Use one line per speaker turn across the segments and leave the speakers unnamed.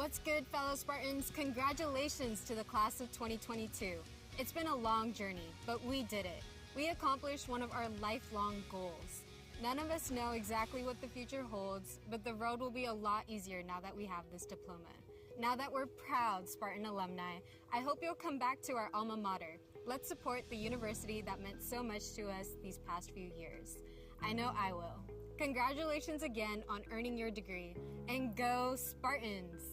What's good, fellow Spartans? Congratulations to the class of 2022. It's been a long journey, but we did it. We accomplished one of our lifelong goals. None of us know exactly what the future holds, but the road will be a lot easier now that we have this diploma. Now that we're proud Spartan alumni, I hope you'll come back to our alma mater. Let's support the university that meant so much to us these past few years. I know I will. Congratulations again on earning your degree, and go Spartans!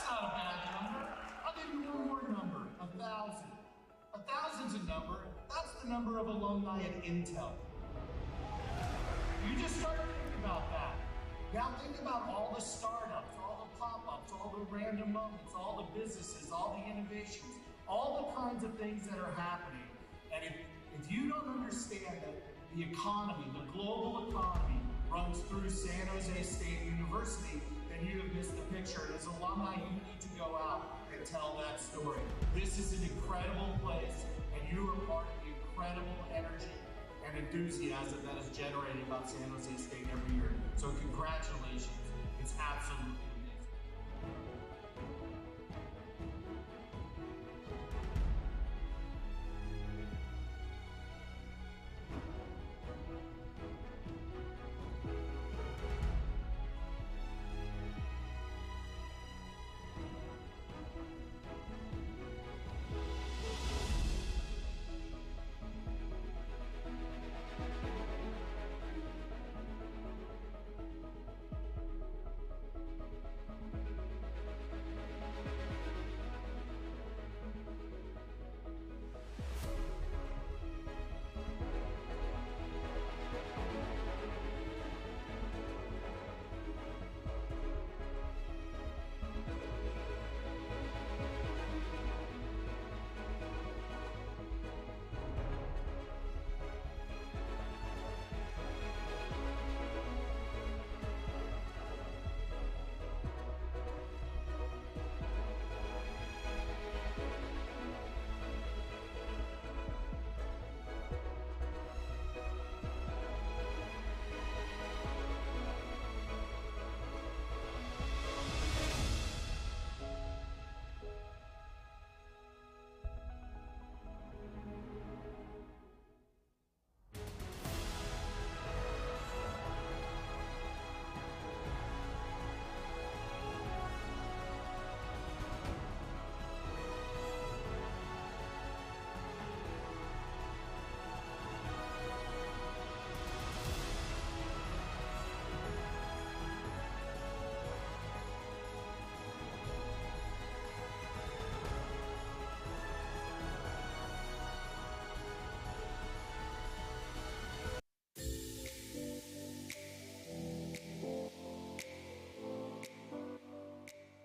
Not a bad number. I'll give you one more number, 1,000. 1,000's a number. That's the number of alumni at Intel. You just start thinking about that. Now think about all the startups, all the pop-ups, all the random moments, all the businesses, all the innovations, all the kinds of things that are happening. And if you don't understand that the economy, the global economy, runs through San Jose State University, then you have missed the picture. And as alumni, you need to go out and tell that story. This is an incredible place, and you are part of the incredible energy and enthusiasm that is generated about San Jose State every year. So congratulations. It's absolutely amazing.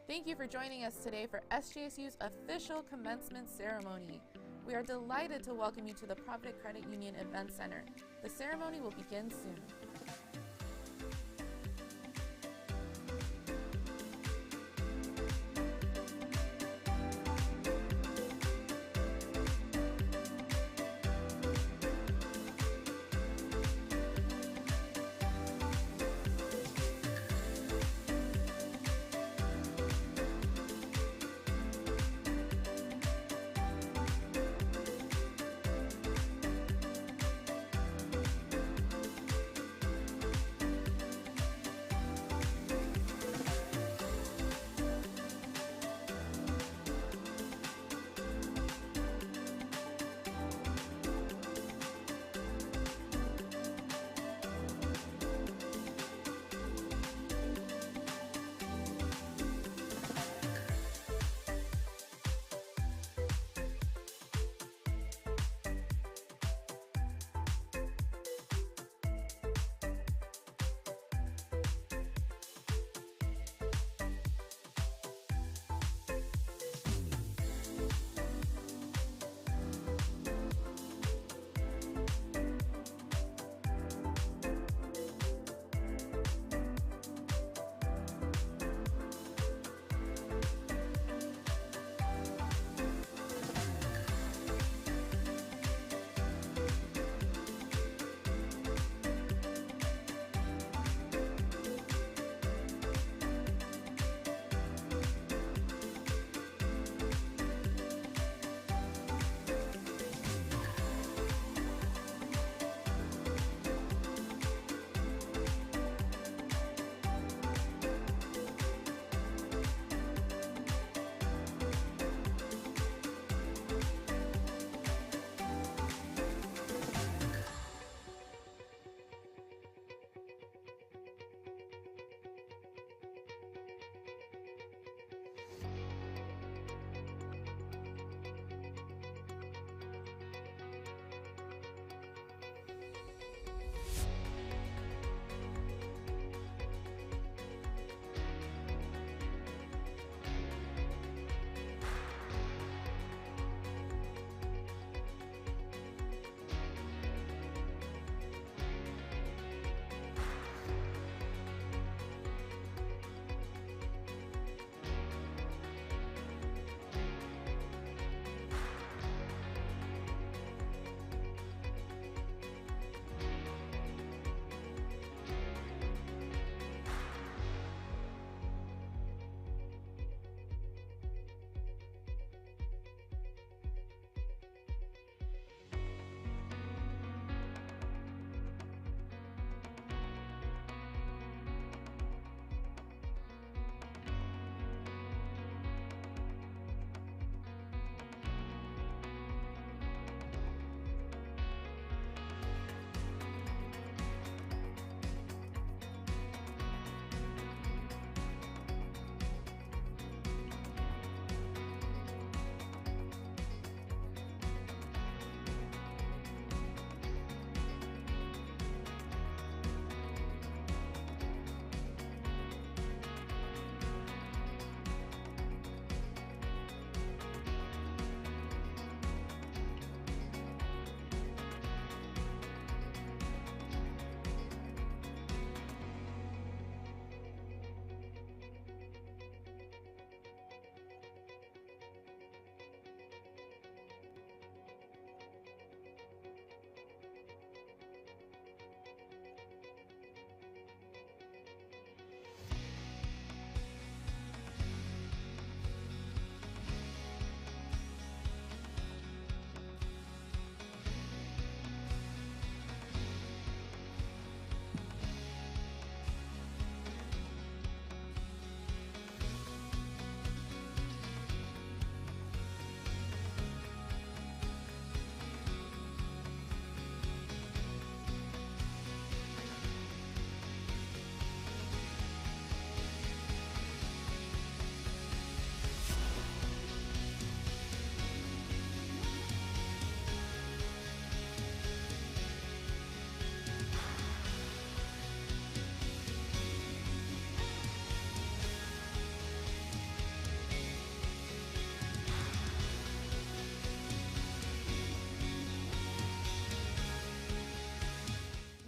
Thank you for joining us today for SJSU's official commencement ceremony. We are delighted to welcome you to the Provident Credit Union Event Center. The ceremony will begin soon.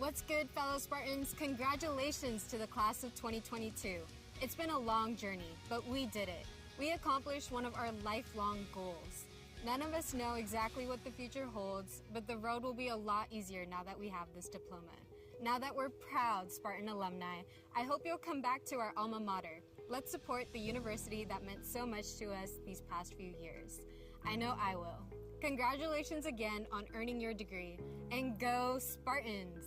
What's good, fellow Spartans? Congratulations to the class of 2022. It's been a long journey, but we did it. We accomplished one of our lifelong goals. None of us know exactly what the future holds, but the road will be a lot easier now that we have this diploma. Now that we're proud Spartan alumni, I hope you'll come back to our alma mater. Let's support the university that meant so much to us these past few years. I know I will. Congratulations again on earning your degree, and go Spartans!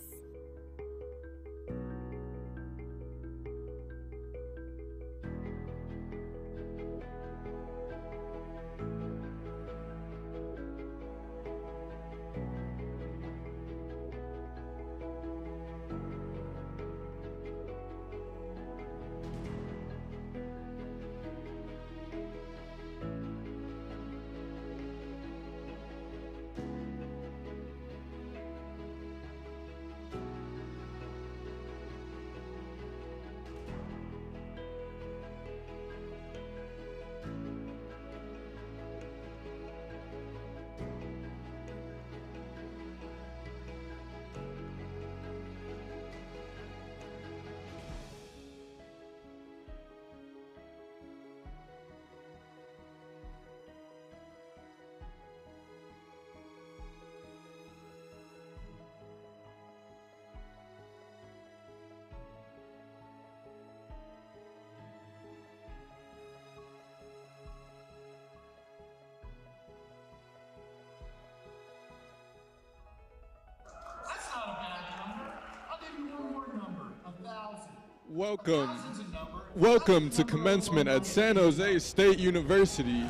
That's not a bad number. I'll give you one more number, 1,000.
Welcome.
1,000's a number.
Welcome to commencement at San Jose State University.
You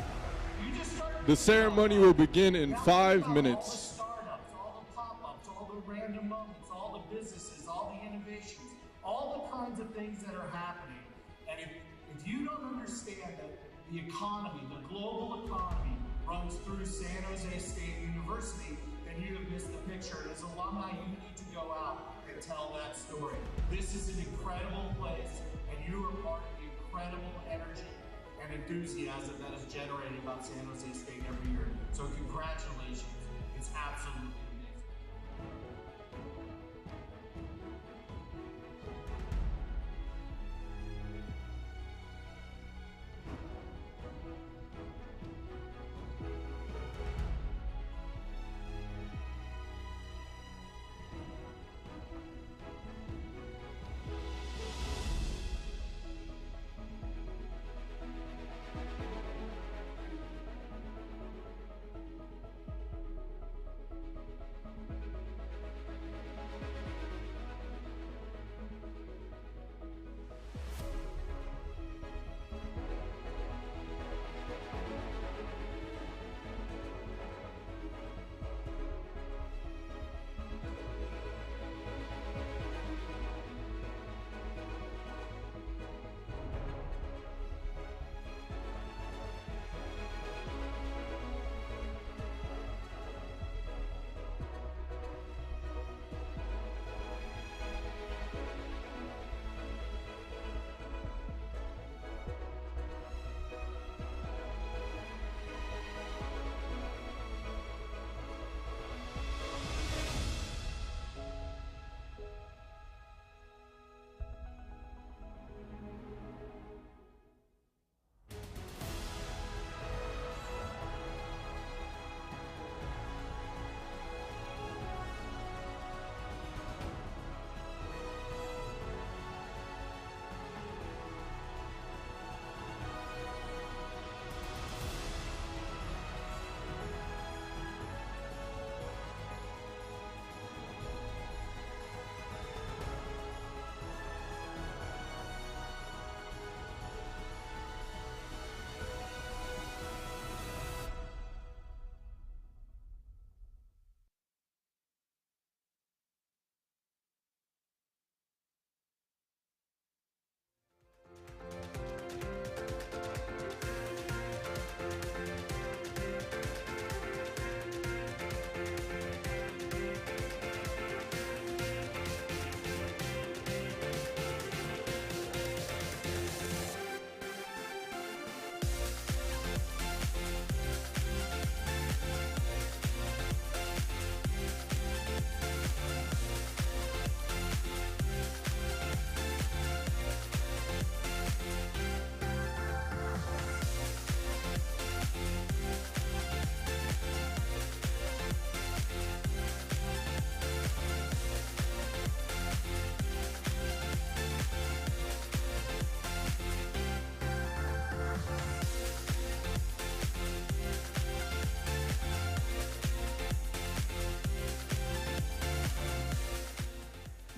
just start
The ceremony will begin in
Now think
5
about all
minutes.
the startups, all the pop-ups, all the random moments, all the businesses, all the innovations, all the kinds of things that are happening. And if you don't understand that the economy, the global economy, runs through San Jose State University, then you have missed the picture. And as alumni, you need to go out and tell that story. This is an incredible place, and you are part of the incredible energy and enthusiasm that is generated by San Jose State every year. So congratulations. It's absolutely amazing.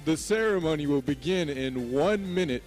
The ceremony will begin in 1 minute.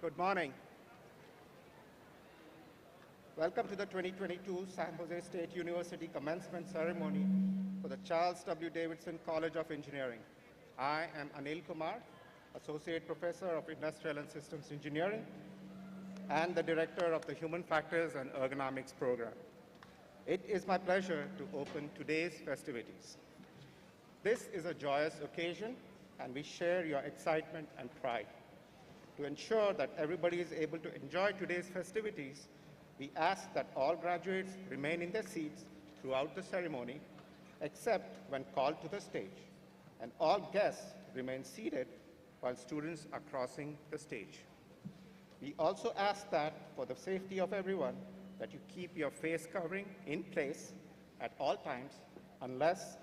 Good morning. Welcome to the 2022 San Jose State University commencement ceremony for the Charles W. Davidson College of Engineering. I am Anil Kumar, Associate Professor of Industrial and Systems Engineering and the Director of the Human Factors and Ergonomics Program. It is my pleasure to open today's festivities. This is a joyous occasion, and we share your excitement and pride. To ensure that everybody is able to enjoy today's festivities, we ask that all graduates remain in their seats throughout the ceremony, except when called to the stage, and all guests remain seated while students are crossing the stage. We also ask that, for the safety of everyone, that you keep your face covering in place at all times, unless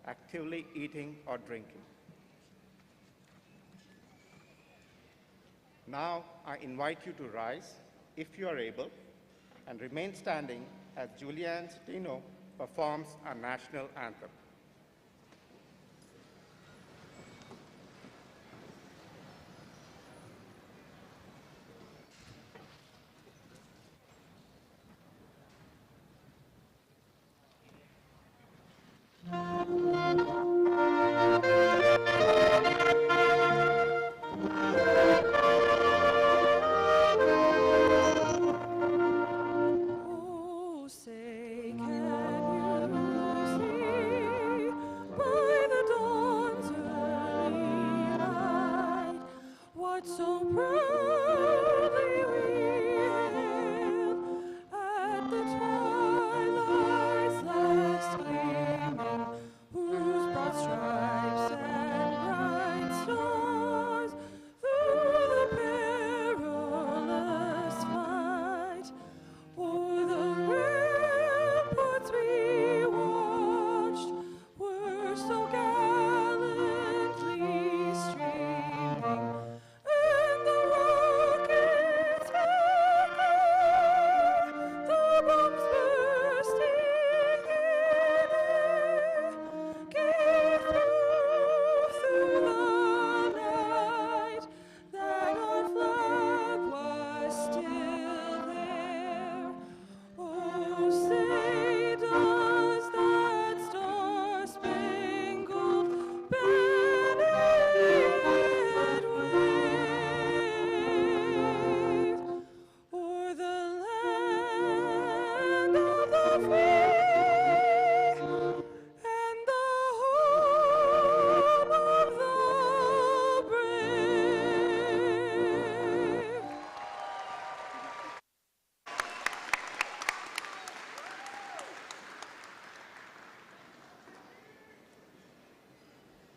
actively eating or drinking. Now, I invite you to rise, if you are able, and remain standing as Julianne Stino performs our national anthem.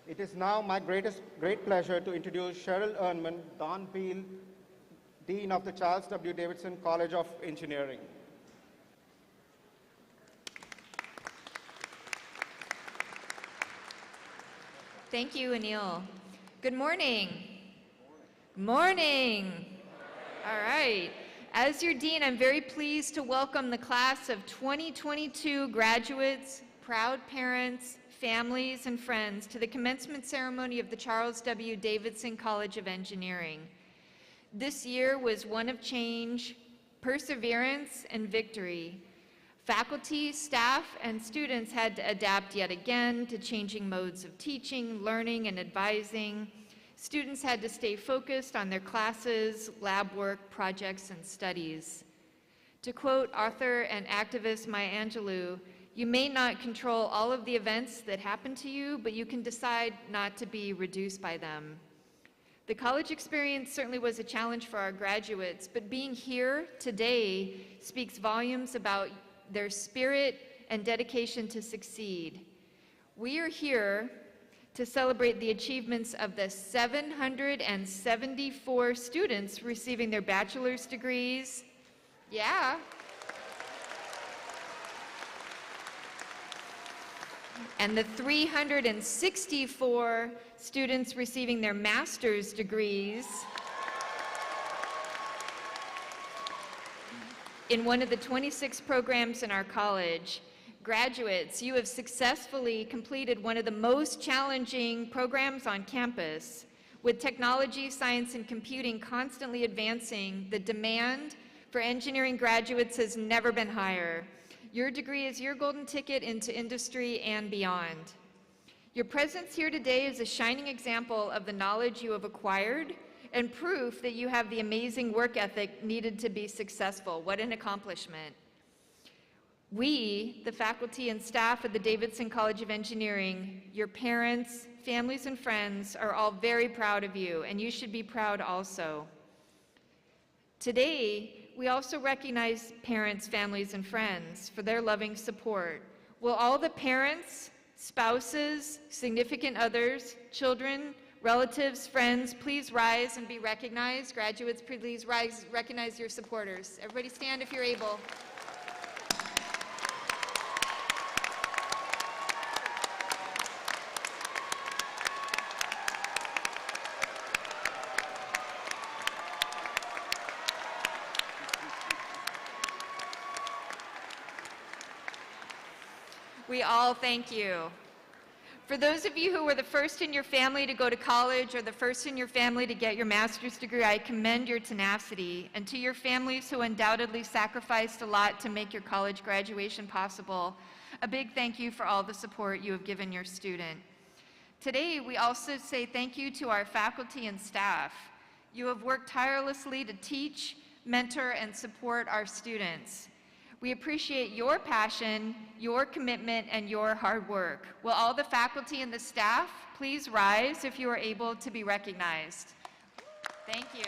It is now my great pleasure to introduce Cheryl Earnman, Don Beal, Dean of the Charles W. Davidson College of Engineering.
Thank you, Anil. Good morning. Morning. All right. As your dean, I'm very pleased to welcome the class of 2022 graduates, proud parents, families, and friends to the commencement ceremony of the Charles W. Davidson College of Engineering. This year was one of change, perseverance, and victory. Faculty, staff, and students had to adapt yet again to changing modes of teaching, learning, and advising. Students had to stay focused on their classes, lab work, projects, and studies. To quote author and activist Maya Angelou, "You may not control all of the events that happen to you, but you can decide not to be reduced by them." The college experience certainly was a challenge for our graduates, but being here today speaks volumes about their spirit and dedication to succeed. We are here to celebrate the achievements of the 774 students receiving their bachelor's degrees. Yeah. And the 364 students receiving their master's degrees in one of the 26 programs in our college. Graduates, you have successfully completed one of the most challenging programs on campus. With technology, science, and computing constantly advancing, the demand for engineering graduates has never been higher. Your degree is your golden ticket into industry and beyond. Your presence here today is a shining example of the knowledge you have acquired and proof that you have the amazing work ethic needed to be successful. What an accomplishment. We, the faculty and staff at the Davidson College of Engineering, your parents, families, and friends are all very proud of you, and you should be proud also. Today, we also recognize parents, families, and friends for their loving support. Will all the parents, spouses, significant others, children, relatives, friends, please rise and be recognized? Graduates, please rise, recognize your supporters. Everybody stand if you're able. We all thank you. For those of you who were the first in your family to go to college or the first in your family to get your master's degree, I commend your tenacity. And to your families who undoubtedly sacrificed a lot to make your college graduation possible, a big thank you for all the support you have given your student. Today, we also say thank you to our faculty and staff. You have worked tirelessly to teach, mentor, and support our students. We appreciate your passion, your commitment, and your hard work. Will all the faculty and the staff please rise if you are able to be recognized? Thank you.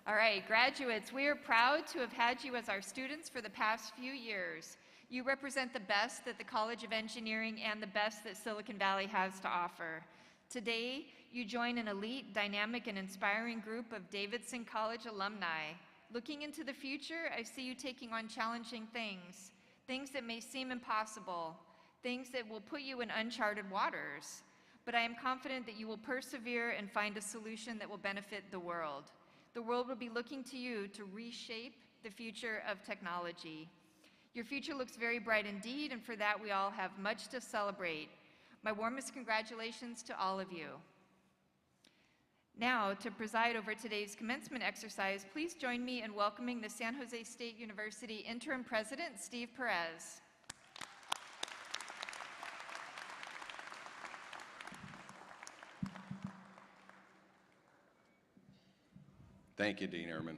All right, graduates, we are proud to have had you as our students for the past few years. You represent the best that the College of Engineering and the best that Silicon Valley has to offer. Today, you join an elite, dynamic, and inspiring group of Davidson College alumni. Looking into the future, I see you taking on challenging things, things that may seem impossible, things that will put you in uncharted waters. But I am confident that you will persevere and find a solution that will benefit the world. The world will be looking to you to reshape the future of technology. Your future looks very bright indeed, and for that we all have much to celebrate. My warmest congratulations to all of you. Now, to preside over today's commencement exercise, please join me in welcoming the San Jose State University Interim President, Steve Perez.
Thank you, Dean Ehrman.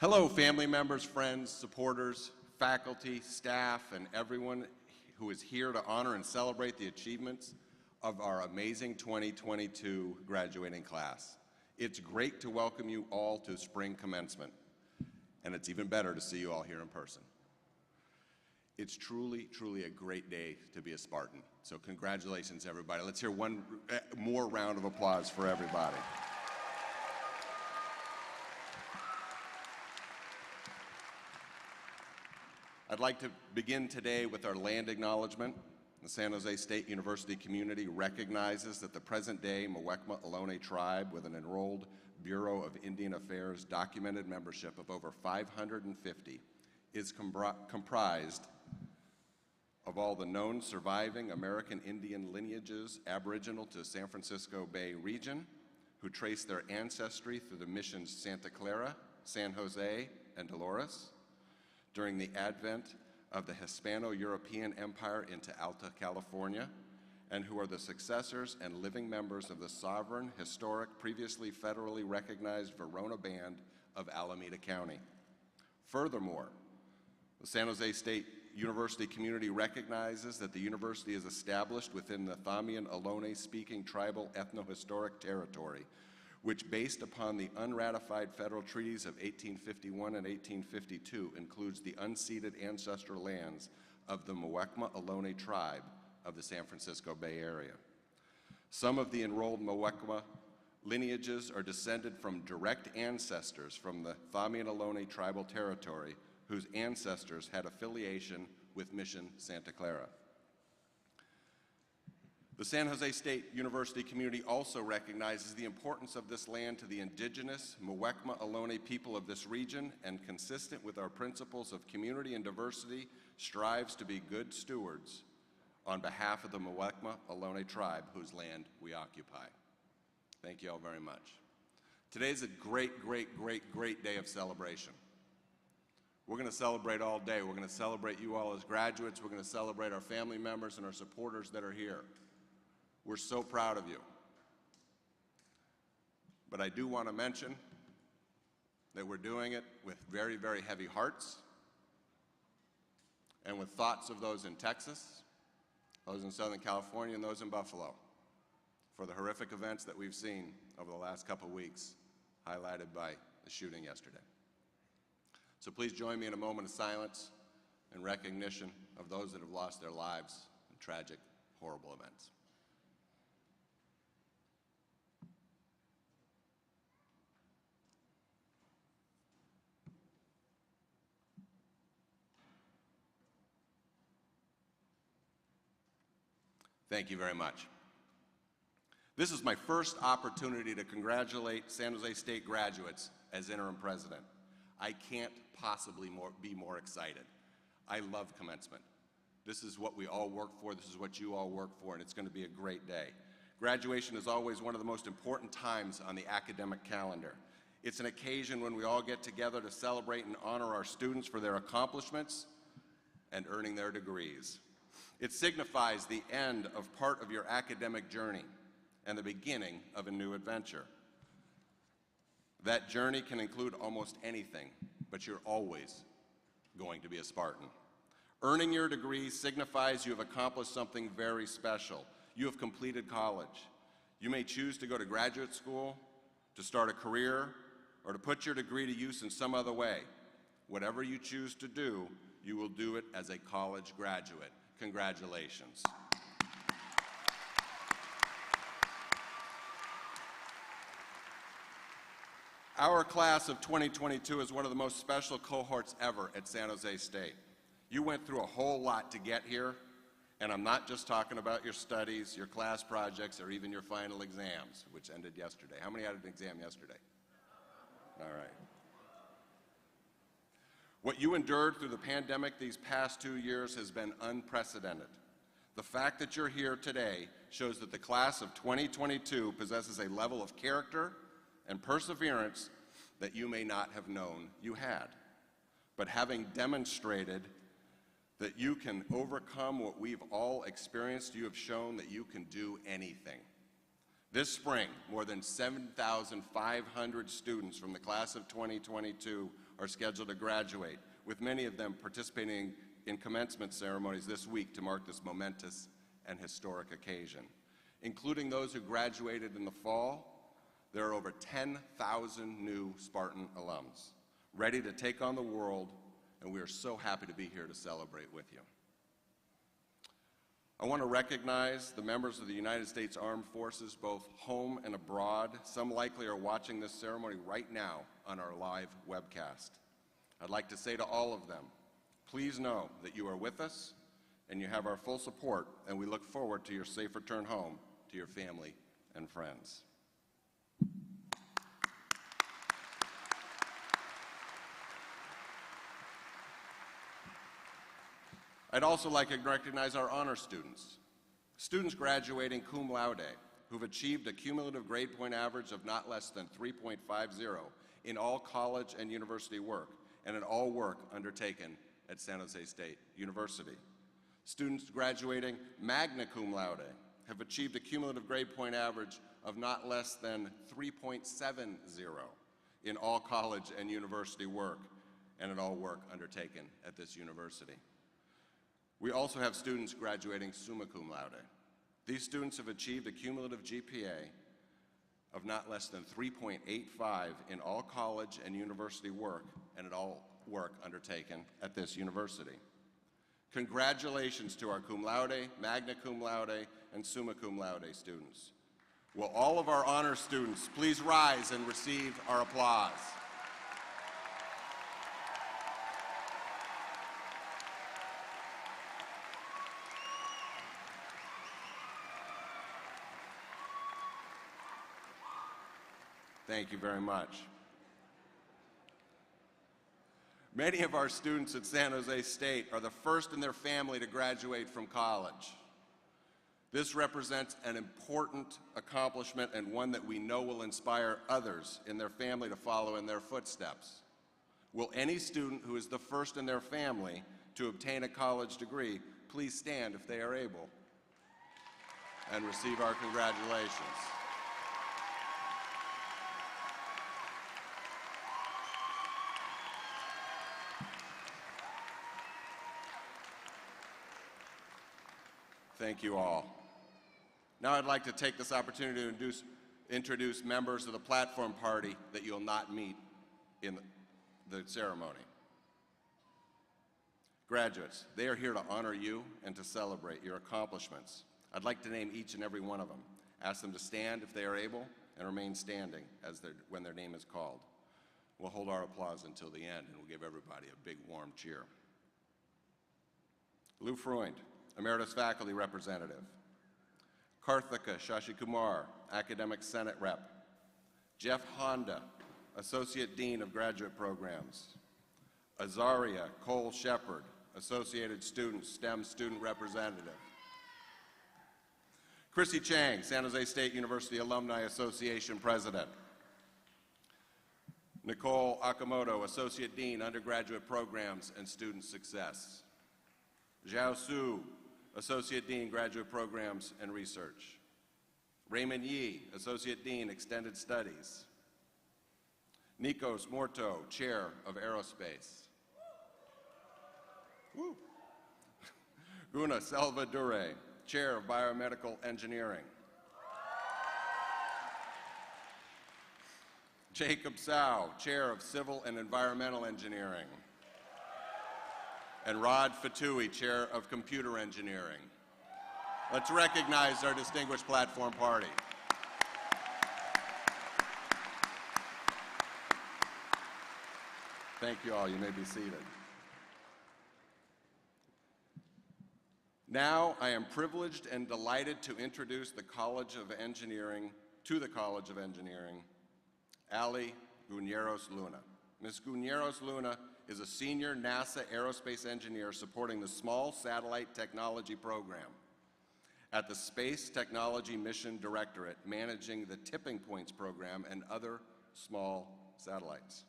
Hello, family members, friends, supporters, faculty, staff, and everyone who is here to honor and celebrate the achievements of our amazing 2022 graduating class. It's great to welcome you all to spring commencement, and it's even better to see you all here in person. It's truly, truly a great day to be a Spartan. So congratulations, everybody. Let's hear one more round of applause for everybody. I'd like to begin today with our land acknowledgement. The San Jose State University community recognizes that the present-day Muwekma Ohlone tribe, with an enrolled Bureau of Indian Affairs documented membership of over 550, is comprised of all the known surviving American Indian lineages aboriginal to San Francisco Bay region, who trace their ancestry through the missions Santa Clara, San Jose, and Dolores, during the advent of the Hispano-European Empire into Alta California, and who are the successors and living members of the sovereign, historic, previously federally recognized Verona Band of Alameda County. Furthermore, the San Jose State University community recognizes that the university is established within the Thamian Ohlone-speaking tribal ethno-historic territory, which, based upon the unratified federal treaties of 1851 and 1852, includes the unceded ancestral lands of the Muwekma Ohlone tribe of the San Francisco Bay Area. Some of the enrolled Muwekma lineages are descended from direct ancestors from the Thamian Ohlone tribal territory, whose ancestors had affiliation with Mission Santa Clara. The San Jose State University community also recognizes the importance of this land to the indigenous Muwekma Ohlone people of this region, and consistent with our principles of community and diversity, strives to be good stewards on behalf of the Muwekma Ohlone tribe whose land we occupy. Thank you all very much. Today's a great, great, great, great day of celebration. We're going to celebrate all day. We're going to celebrate you all as graduates. We're going to celebrate our family members and our supporters that are here. We're so proud of you. But I do want to mention that we're doing it with very, very heavy hearts and with thoughts of those in Texas, those in Southern California, and those in Buffalo for the horrific events that we've seen over the last couple of weeks, highlighted by the shooting yesterday. So please join me in a moment of silence in recognition of those that have lost their lives in tragic, horrible events. Thank you very much. This is my first opportunity to congratulate San Jose State graduates as interim president. I can't possibly be more excited. I love commencement. This is what we all work for, this is what you all work for, and it's going to be a great day. Graduation is always one of the most important times on the academic calendar. It's an occasion when we all get together to celebrate and honor our students for their accomplishments and earning their degrees. It signifies the end of part of your academic journey and the beginning of a new adventure. That journey can include almost anything, but you're always going to be a Spartan. Earning your degree signifies you have accomplished something very special. You have completed college. You may choose to go to graduate school, to start a career, or to put your degree to use in some other way. Whatever you choose to do, you will do it as a college graduate. Congratulations. Our class of 2022 is one of the most special cohorts ever at San Jose State. You went through a whole lot to get here, and I'm not just talking about your studies, your class projects, or even your final exams, which ended yesterday. How many had an exam yesterday? All right. What you endured through the pandemic these past 2 years has been unprecedented. The fact that you're here today shows that the class of 2022 possesses a level of character and perseverance that you may not have known you had. But having demonstrated that you can overcome what we've all experienced, you have shown that you can do anything. This spring, more than 7,500 students from the class of 2022 are scheduled to graduate, with many of them participating in commencement ceremonies this week to mark this momentous and historic occasion. Including those who graduated in the fall, there are over 10,000 new Spartan alums ready to take on the world, and we are so happy to be here to celebrate with you. I want to recognize the members of the United States Armed Forces, both home and abroad. Some likely are watching this ceremony right now on our live webcast. I'd like to say to all of them, please know that you are with us and you have our full support, and we look forward to your safe return home to your family and friends. I'd also like to recognize our honor students. Students graduating cum laude who've achieved a cumulative grade point average of not less than 3.50 in all college and university work, and in all work undertaken at San Jose State University. Students graduating magna cum laude have achieved a cumulative grade point average of not less than 3.70 in all college and university work, and in all work undertaken at this university. We also have students graduating summa cum laude. These students have achieved a cumulative GPA of not less than 3.85 in all college and university work, and at all work undertaken at this university. Congratulations to our cum laude, magna cum laude, and summa cum laude students. Will all of our honor students please rise and receive our applause? Thank you very much. Many of our students at San Jose State are the first in their family to graduate from college. This represents an important accomplishment and one that we know will inspire others in their family to follow in their footsteps. Will any student who is the first in their family to obtain a college degree please stand if they are able and receive our congratulations. Thank you all. Now I'd like to take this opportunity to introduce members of the platform party that you'll not meet in the ceremony. Graduates, they are here to honor you and to celebrate your accomplishments. I'd like to name each and every one of them. Ask them to stand if they are able and remain standing when their name is called. We'll hold our applause until the end and we'll give everybody a big warm cheer. Lou Freund, Emeritus Faculty Representative. Karthika Shashikumar, Academic Senate Rep. Jeff Honda, Associate Dean of Graduate Programs. Azaria Cole Shepard, Associated Students, STEM Student Representative. Chrissy Chang, San Jose State University Alumni Association President. Nicole Akamoto, Associate Dean, Undergraduate Programs and Student Success. Zhao Su, Associate Dean, Graduate Programs and Research. Raymond Yi, Associate Dean, Extended Studies. Nikos Morto, Chair of Aerospace. Woo. Guna Salvadure, Chair of Biomedical Engineering. Jacob Sau, Chair of Civil and Environmental Engineering. And Rod Fatui, Chair of Computer Engineering. Let's recognize our distinguished platform party. Thank you all. You may be seated. Now, I am privileged and delighted to introduce the College of Engineering, Ali Guñeros Luna. Ms. Guñeros Luna is a senior NASA aerospace engineer supporting the Small Satellite Technology Program at the Space Technology Mission Directorate, managing the Tipping Points program and other small satellites.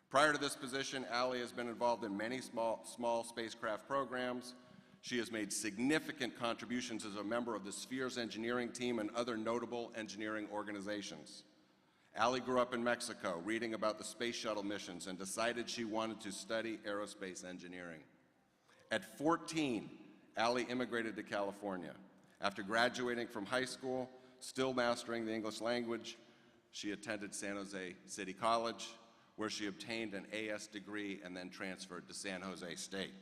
Prior to this position, Ali has been involved in many small spacecraft programs. She has made significant contributions as a member of the Spheres engineering team and other notable engineering organizations. Ali grew up in Mexico, reading about the space shuttle missions, and decided she wanted to study aerospace engineering. At 14, Ali immigrated to California. After graduating from high school, still mastering the English language, she attended San Jose City College, where she obtained an AS degree and then transferred to San Jose State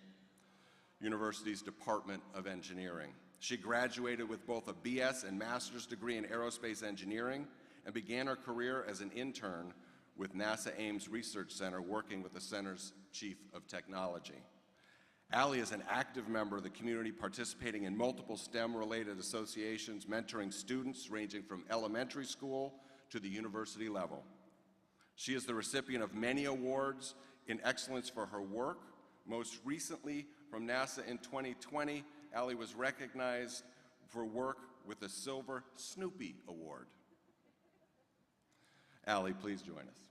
University's Department of Engineering. She graduated with both a BS and master's degree in aerospace engineering and began her career as an intern with NASA Ames Research Center, working with the center's chief of technology. Ali is an active member of the community, participating in multiple STEM-related associations, mentoring students ranging from elementary school to the university level. She is the recipient of many awards in excellence for her work. Most recently, from NASA in 2020, Ali was recognized for work with the Silver Snoopy Award. Ali, please join us.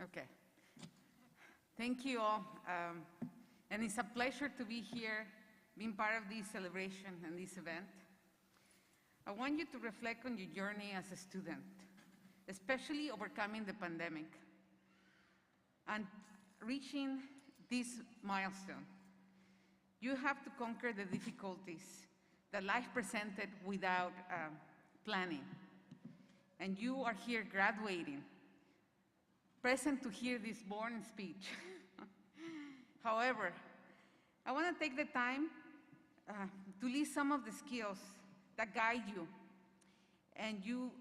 Okay. Thank you all. And it's a pleasure to be here, being part of this celebration and this event. I want you to reflect on your journey as a student, especially overcoming the pandemic and reaching this milestone. You have to conquer the difficulties that life presented without planning. And you are here graduating, present to hear this boring speech. However, I want to take the time to list some of the skills that guide you and you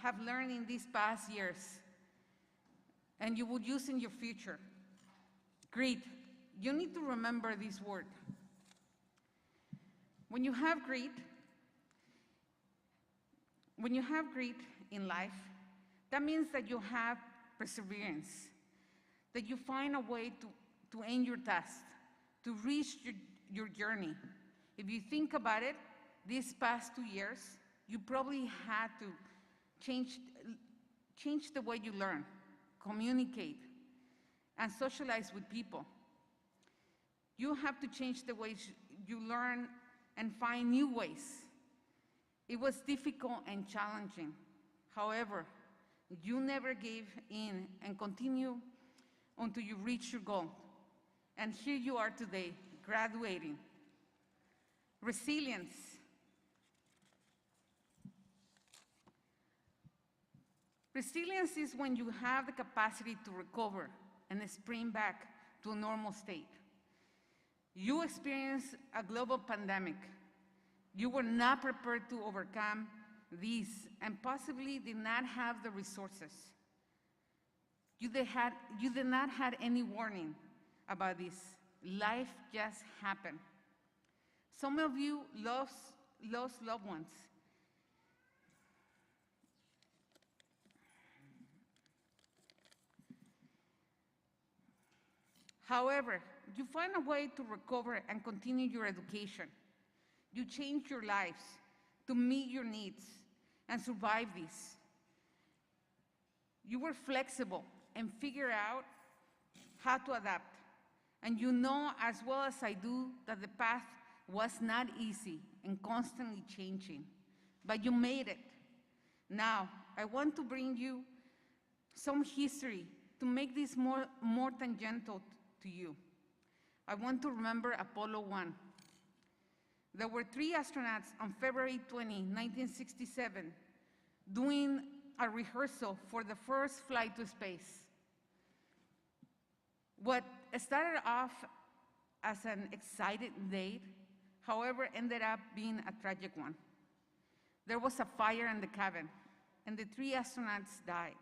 have learned in these past years, and you will use in your future. Greed. You need to remember this word. When you have greed in life, that means that you have perseverance, that you find a way to end your task, to reach your journey. If you think about it, these past 2 years, you probably had to change the way you learn, communicate, and socialize with people. You have to change the ways you learn and find new ways. It was difficult and challenging. However, you never gave in and continue until you reach your goal. And here you are today, graduating. Resilience. Resilience is when you have the capacity to recover and spring back to a normal state. You experienced a global pandemic. You were not prepared to overcome these and possibly did not have the resources. You did not have any warning about this. Life just happened. Some of you lost loved ones. However, you find a way to recover and continue your education. You change your lives to meet your needs and survive this. You were flexible and figured out how to adapt. And you know as well as I do that the path was not easy and constantly changing, but you made it. Now, I want to bring you some history to make this more tangential to you. I want to remember Apollo 1. There were 3 astronauts on February 20, 1967, doing a rehearsal for the first flight to space. What started off as an exciting date, however, ended up being a tragic one. There was a fire in the cabin, and the 3 astronauts died.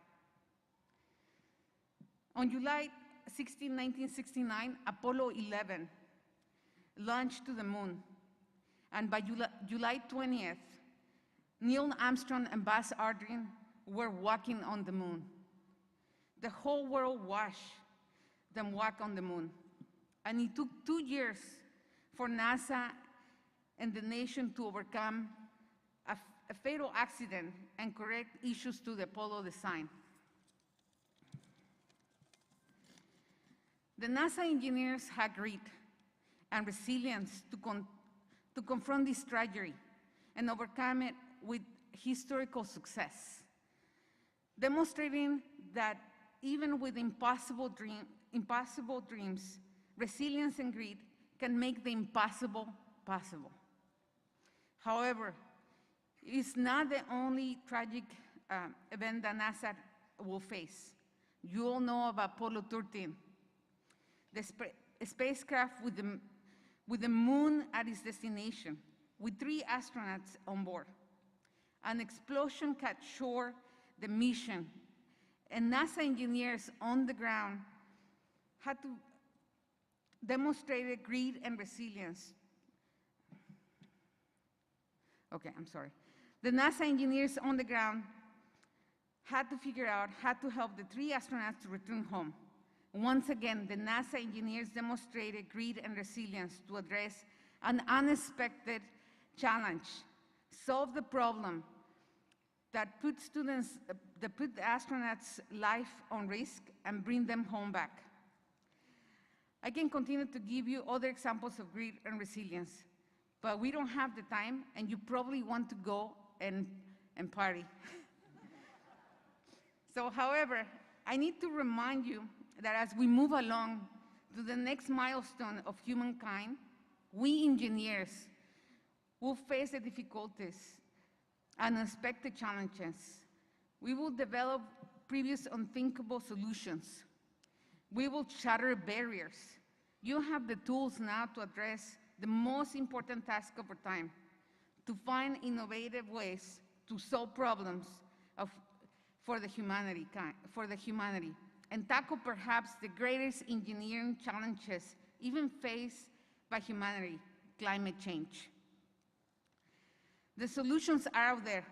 On July 16, 1969, Apollo 11 launched to the moon. And by July 20th, Neil Armstrong and Buzz Aldrin were walking on the moon. The whole world watched them walk on the moon. And it took 2 years for NASA and the nation to overcome a fatal accident and correct issues to the Apollo design. The NASA engineers had grit and resilience to confront this tragedy and overcome it with historical success, demonstrating that even with impossible dreams, resilience and grit can make the impossible possible. However, it's not the only tragic event that NASA will face. You all know about Apollo 13, the spacecraft with the moon at its destination, with 3 astronauts on board. An explosion cut short the mission, and NASA engineers on the ground had to demonstrate grit and resilience. Okay, I'm sorry. The NASA engineers on the ground had to figure out how to help the 3 astronauts to return home. Once again, the NASA engineers demonstrated grit and resilience to address an unexpected challenge, solve the problem that put the astronauts' life on risk and bring them home back. I can continue to give you other examples of grit and resilience, but we don't have the time, and you probably want to go and party. So, however, I need to remind you that as we move along to the next milestone of humankind, we engineers will face the difficulties and unexpected challenges. We will develop previous unthinkable solutions. We will shatter barriers. You have the tools now to address the most important task of our time, to find innovative ways to solve problems for the humanity, and tackle perhaps the greatest engineering challenges even faced by humanity, climate change. The solutions are out there,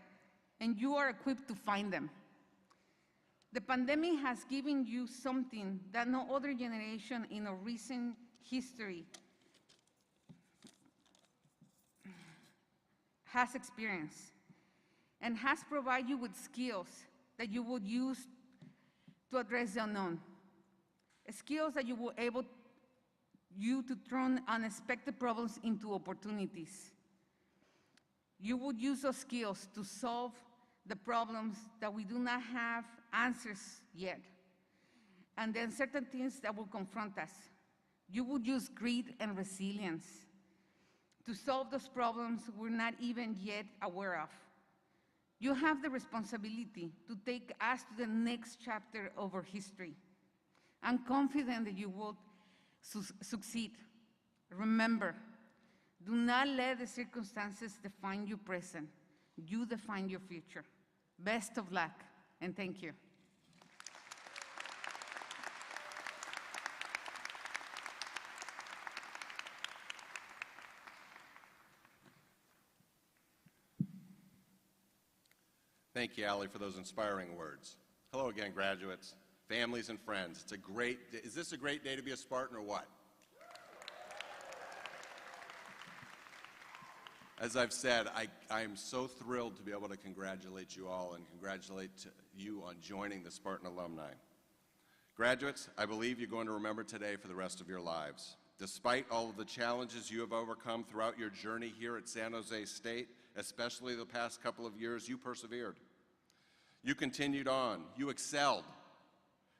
and you are equipped to find them. The pandemic has given you something that no other generation in our recent history has experienced, and has provided you with skills that you would use to address the unknown. Skills that you will able to turn unexpected problems into opportunities. You would use those skills to solve the problems that we do not have answers yet, and the uncertainties that will confront us. You would use grit and resilience to solve those problems we're not even yet aware of. You have the responsibility to take us to the next chapter of our history. I'm confident that you will succeed. Remember, do not let the circumstances define your present. You define your future. Best of luck, and thank you.
Thank you, Allie, for those inspiring words. Hello again, graduates, families, and friends. Is this a great day to be a Spartan or what? As I've said, I'm so thrilled to be able to congratulate you all and congratulate you on joining the Spartan alumni. Graduates, I believe you're going to remember today for the rest of your lives. Despite all of the challenges you have overcome throughout your journey here at San Jose State, especially the past couple of years, you persevered. You continued on, you excelled,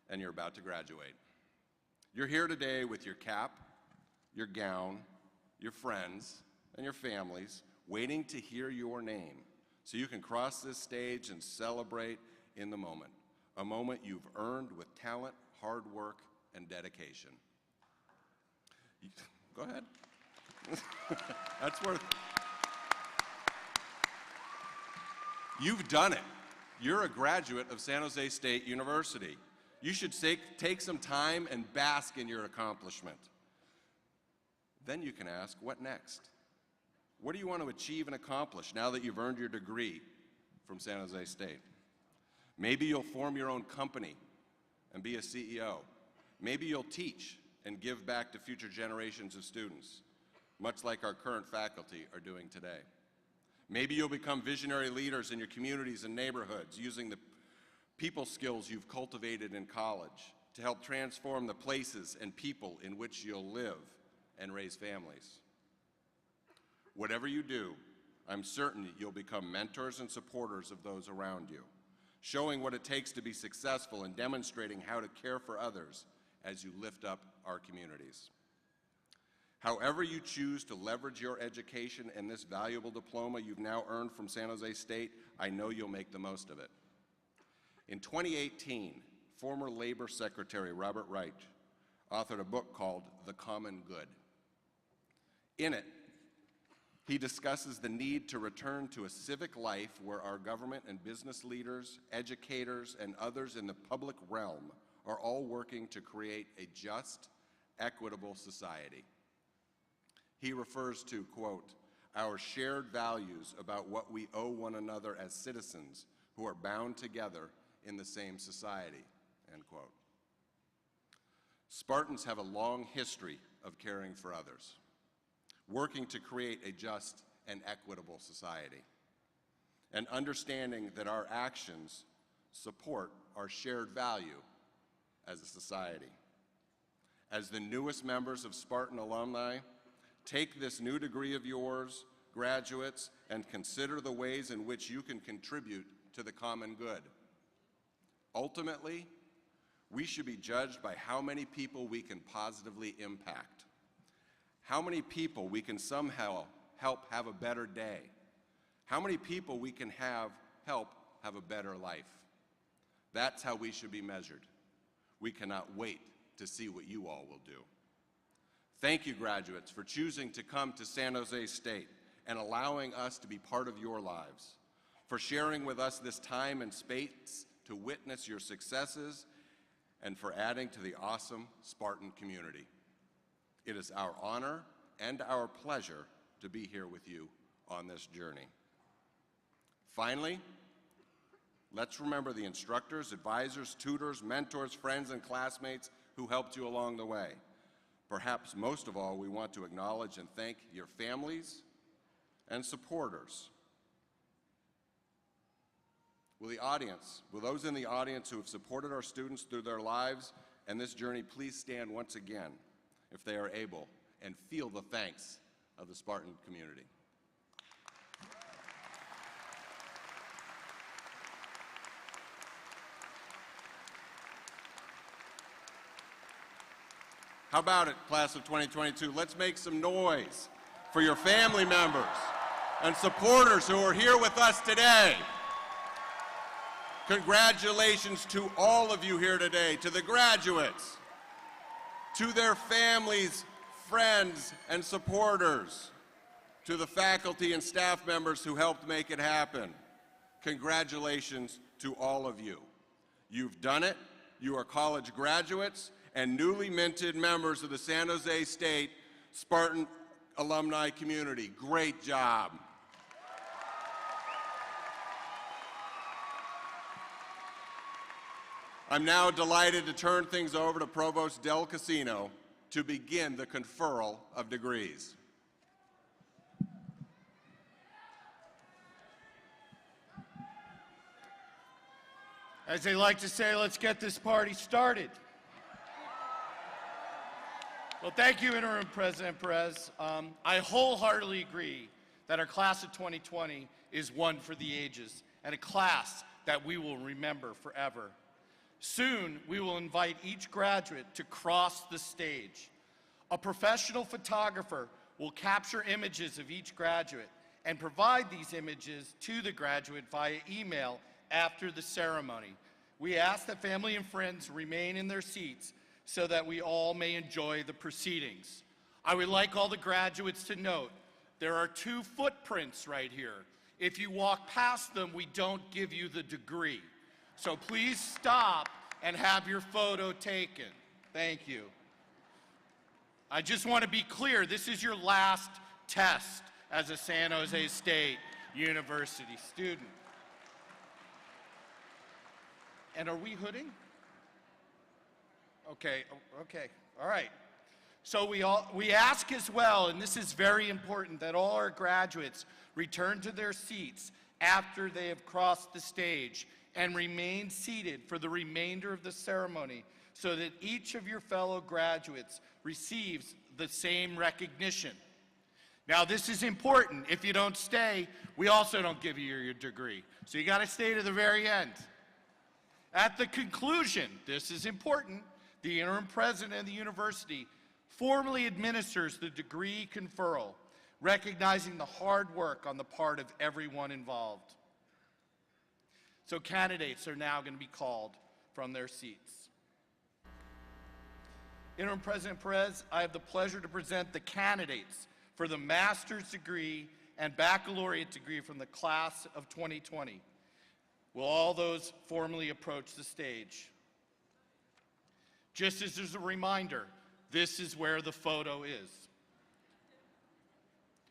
and you're about to graduate. You're here today with your cap, your gown, your friends, and your families, waiting to hear your name so you can cross this stage and celebrate in the moment, a moment you've earned with talent, hard work, and dedication. Go ahead. That's worth it. You've done it. You're a graduate of San Jose State University. You should take some time and bask in your accomplishment. Then you can ask, what next? What do you want to achieve and accomplish now that you've earned your degree from San Jose State? Maybe you'll form your own company and be a CEO. Maybe you'll teach and give back to future generations of students, much like our current faculty are doing today. Maybe you'll become visionary leaders in your communities and neighborhoods using the people skills you've cultivated in college to help transform the places and people in which you'll live and raise families. Whatever you do, I'm certain you'll become mentors and supporters of those around you, showing what it takes to be successful and demonstrating how to care for others as you lift up our communities. However you choose to leverage your education and this valuable diploma you've now earned from San Jose State, I know you'll make the most of it. In 2018, former Labor Secretary Robert Reich authored a book called The Common Good. In it, he discusses the need to return to a civic life where our government and business leaders, educators, and others in the public realm are all working to create a just, equitable society. He refers to, quote, our shared values about what we owe one another as citizens who are bound together in the same society, end quote. Spartans have a long history of caring for others, working to create a just and equitable society, and understanding that our actions support our shared value as a society. As the newest members of Spartan alumni, take this new degree of yours, graduates, and consider the ways in which you can contribute to the common good. Ultimately, we should be judged by how many people we can positively impact, how many people we can somehow help have a better day, how many people we can help have a better life. That's how we should be measured. We cannot wait to see what you all will do. Thank you, graduates, for choosing to come to San Jose State and allowing us to be part of your lives. for sharing with us this time and space to witness your successes, and for adding to the awesome Spartan community. It is our honor and our pleasure to be here with you on this journey. Finally, let's remember the instructors, advisors, tutors, mentors, friends, and classmates who helped you along the way. Perhaps most of all, we want to acknowledge and thank your families and supporters. Will those in the audience who have supported our students through their lives and this journey please stand once again, if they are able, and feel the thanks of the Spartan community. How about it, class of 2022? Let's make some noise for your family members and supporters who are here with us today. Congratulations to all of you here today, to the graduates, to their families, friends, and supporters, to the faculty and staff members who helped make it happen. Congratulations to all of you. You've done it. You are college graduates and newly minted members of the San Jose State Spartan alumni community. Great job. I'm now delighted to turn things over to Provost Del Casino to begin the conferral of degrees.
As they like to say, let's get this party started. Well, thank you, Interim President Perez. I wholeheartedly agree that our class of 2020 is one for the ages and a class that we will remember forever. Soon, we will invite each graduate to cross the stage. A professional photographer will capture images of each graduate and provide these images to the graduate via email after the ceremony. We ask that family and friends remain in their seats so that we all may enjoy the proceedings. I would like all the graduates to note there are 2 footprints right here. If you walk past them, we don't give you the degree. So please stop and have your photo taken. Thank you. I just want to be clear, this is your last test as a San Jose State University student. And are we hooding? Okay, all right. So we ask as well, and this is very important, that all our graduates return to their seats after they have crossed the stage and remain seated for the remainder of the ceremony so that each of your fellow graduates receives the same recognition. Now, this is important. If you don't stay, we also don't give you your degree. So you got to stay to the very end. At the conclusion, this is important, the interim president of the university formally administers the degree conferral, recognizing the hard work on the part of everyone involved. So candidates are now going to be called from their seats. Interim President Perez, I have the pleasure to present the candidates for the master's degree and baccalaureate degree from the class of 2020. Will all those formally approach the stage? Just as a reminder, this is where the photo is.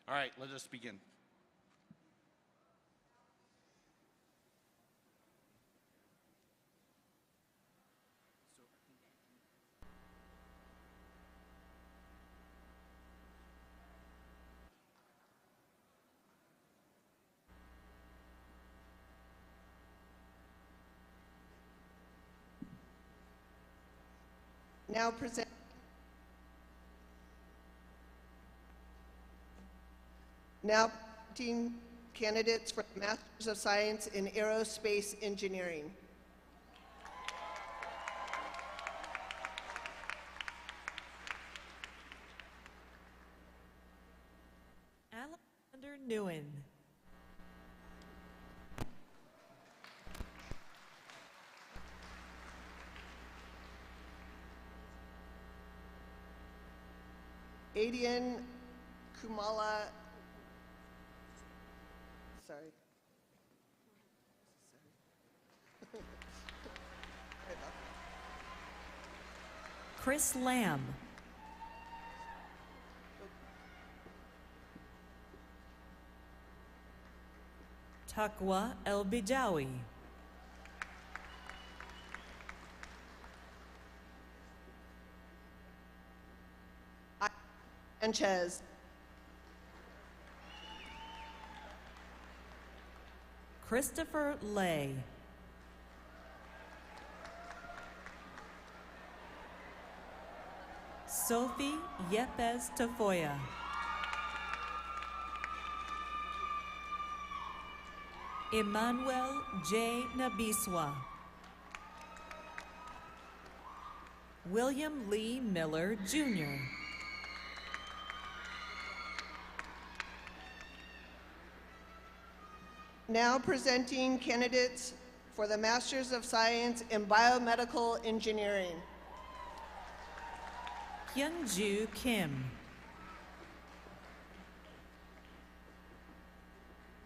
All right, let us begin.
Now presenting candidates for the Masters of Science in Aerospace Engineering.
Alexander Nguyen.
Adian Kumala, sorry.
Chris Lamb. Taqwa El Bijawi.
Sanchez.
Christopher Lay. Sophie Yepes Tafoya. Emmanuel J. Nabiswa. William Lee Miller, Jr.
Now presenting candidates for the Masters of Science in Biomedical Engineering.
Hyunju Kim.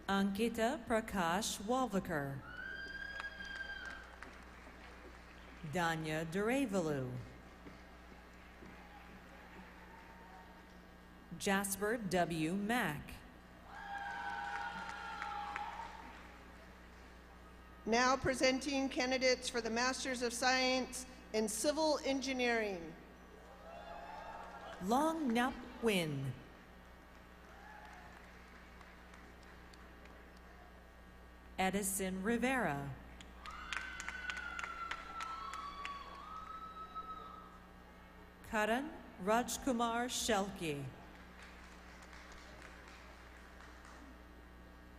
Ankita Prakash Walvaker. Danya Durevalu. Jasper W. Mack.
Now presenting candidates for the Masters of Science in Civil Engineering.
Long Nap Win. Edison Rivera. Karan Rajkumar Shelki.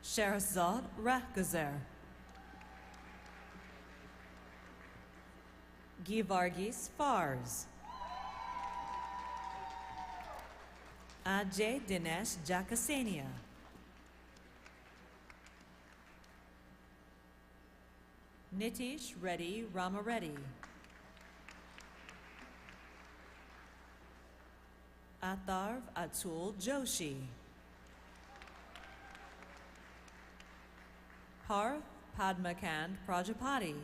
Sherzad Rahguzer. Givargis Fars. Ajay Dinesh Jakasenia. Nitish Reddy Ramareddy. Atharv Atul Joshi. Parth Padmakant Prajapati.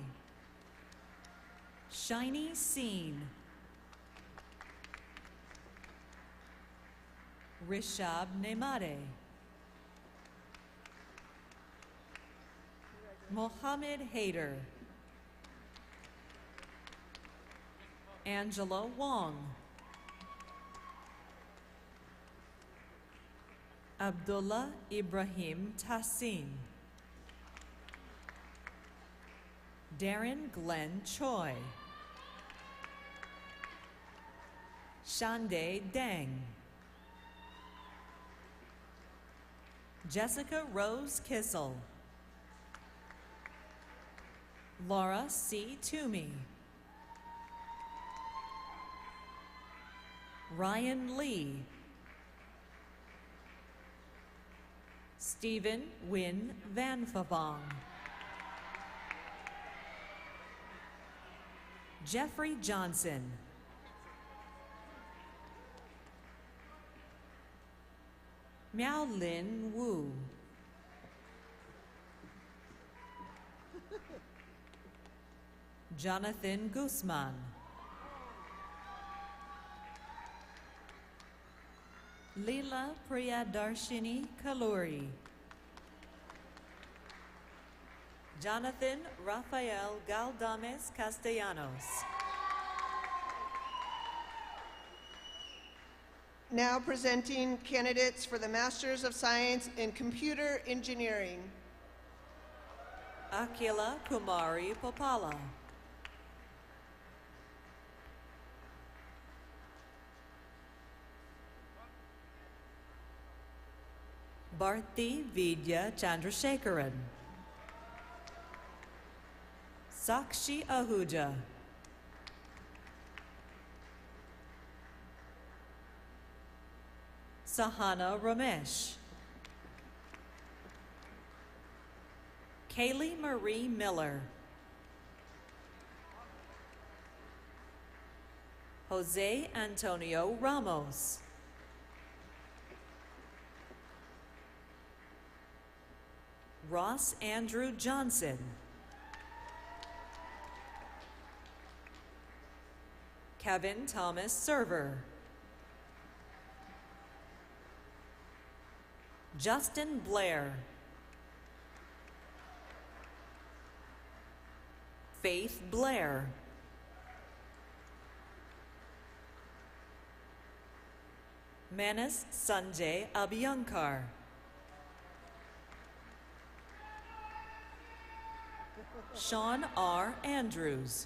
Shiny Seen. Rishab Nemade. Mohammed Haider. Angela Wong. Abdullah Ibrahim Tassin. Darren Glenn Choi. Shande Deng. Jessica Rose Kissel. Laura C. Toomey. Ryan Lee. Stephen Wynn Van Favong. Jeffrey Johnson. Miao Lin Wu. Jonathan Guzman. Leela Priyadarshini Kaluri. Jonathan Rafael Galdames Castellanos.
Now presenting candidates for the Masters of Science in Computer Engineering.
Akila Kumari Popala. Bharti Vidya Chandrasekharan. Sakshi Ahuja. Sahana Ramesh. Kaylee Marie Miller. Jose Antonio Ramos. Ross Andrew Johnson. Kevin Thomas Server. Justin Blair. Faith Blair. Manas Sanjay Abhyankar. Sean R. Andrews.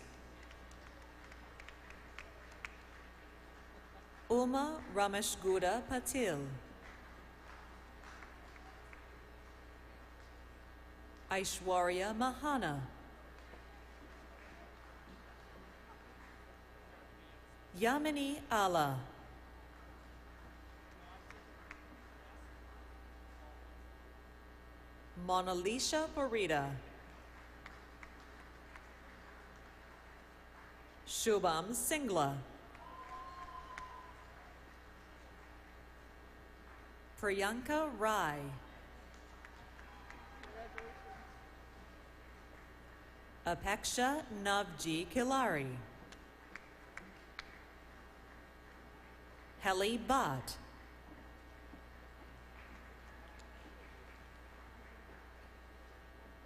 Uma Rameshgura Patil. Aishwarya Mahana. Yamini Allah. Monalisha Parida. Shubham Singla. Priyanka Rai. Apeksha Navji Kilari. Heli Bhatt.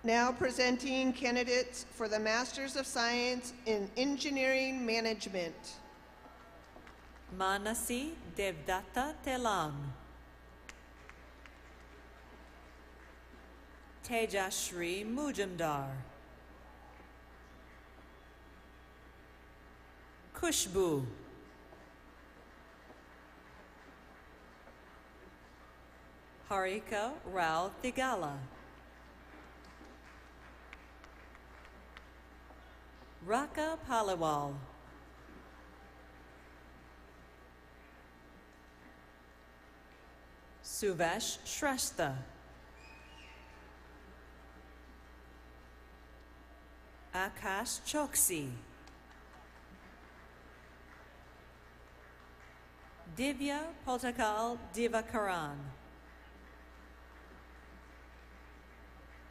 Now presenting candidates for the Masters of Science in Engineering Management.
Manasi Devdatta Telang. Tejashri Mujumdar. Kushbu. Harika Rao Thigala. Raka Paliwal. Suvesh Shrestha. Akash Choksi. Divya Potakal Divakaran.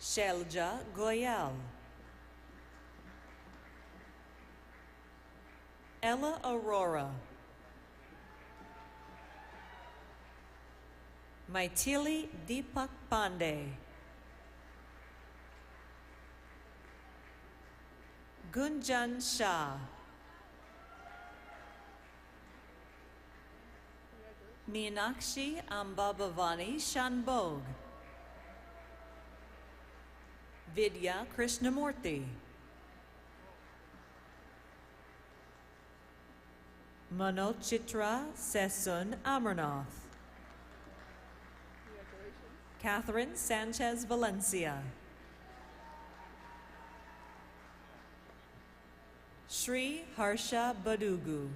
Shelja Goyal. Ella Aurora. Maithili Deepak Pandey. Gunjan Shah. Meenakshi Ambabhavani Shanbog. Vidya Krishnamurthy. Manochitra Sesun Amarnath. Catherine Sanchez Valencia. Shri Harsha Badugu.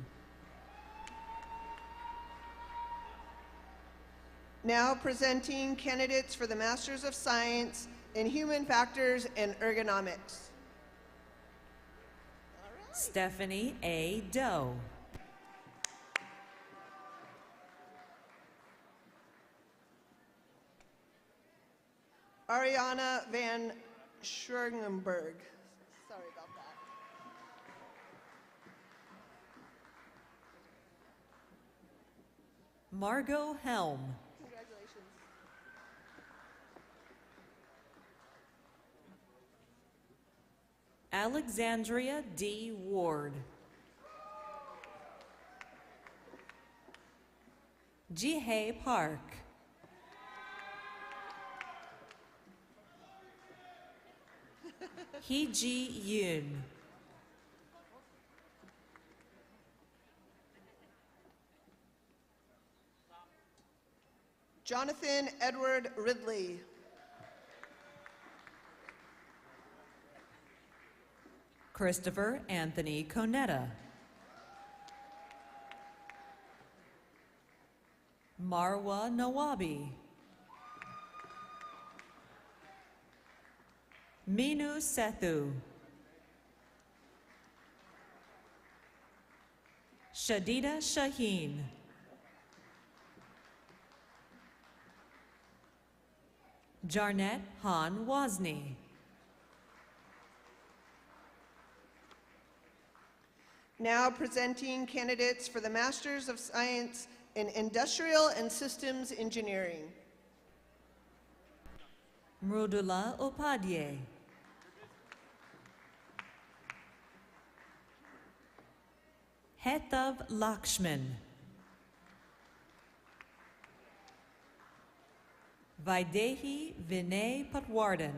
Now presenting candidates for the Masters of Science in Human Factors and Ergonomics.
Stephanie A. Doe.
Ariana Van Schurgenberg. Sorry about that.
Margot Helm.
Congratulations.
Alexandria D. Ward. Jihei Park. Hee-ji Yoon.
Jonathan Edward Ridley.
Christopher Anthony Conetta. Marwa Nawabi. Minu Sethu. Shadida Shaheen. Jarnett Han Wozni.
Now presenting candidates for the Masters of Science in Industrial and Systems Engineering.
Mrudula Upadhyay. Hetav Lakshman. Vaidehi Vinay Patwardhan.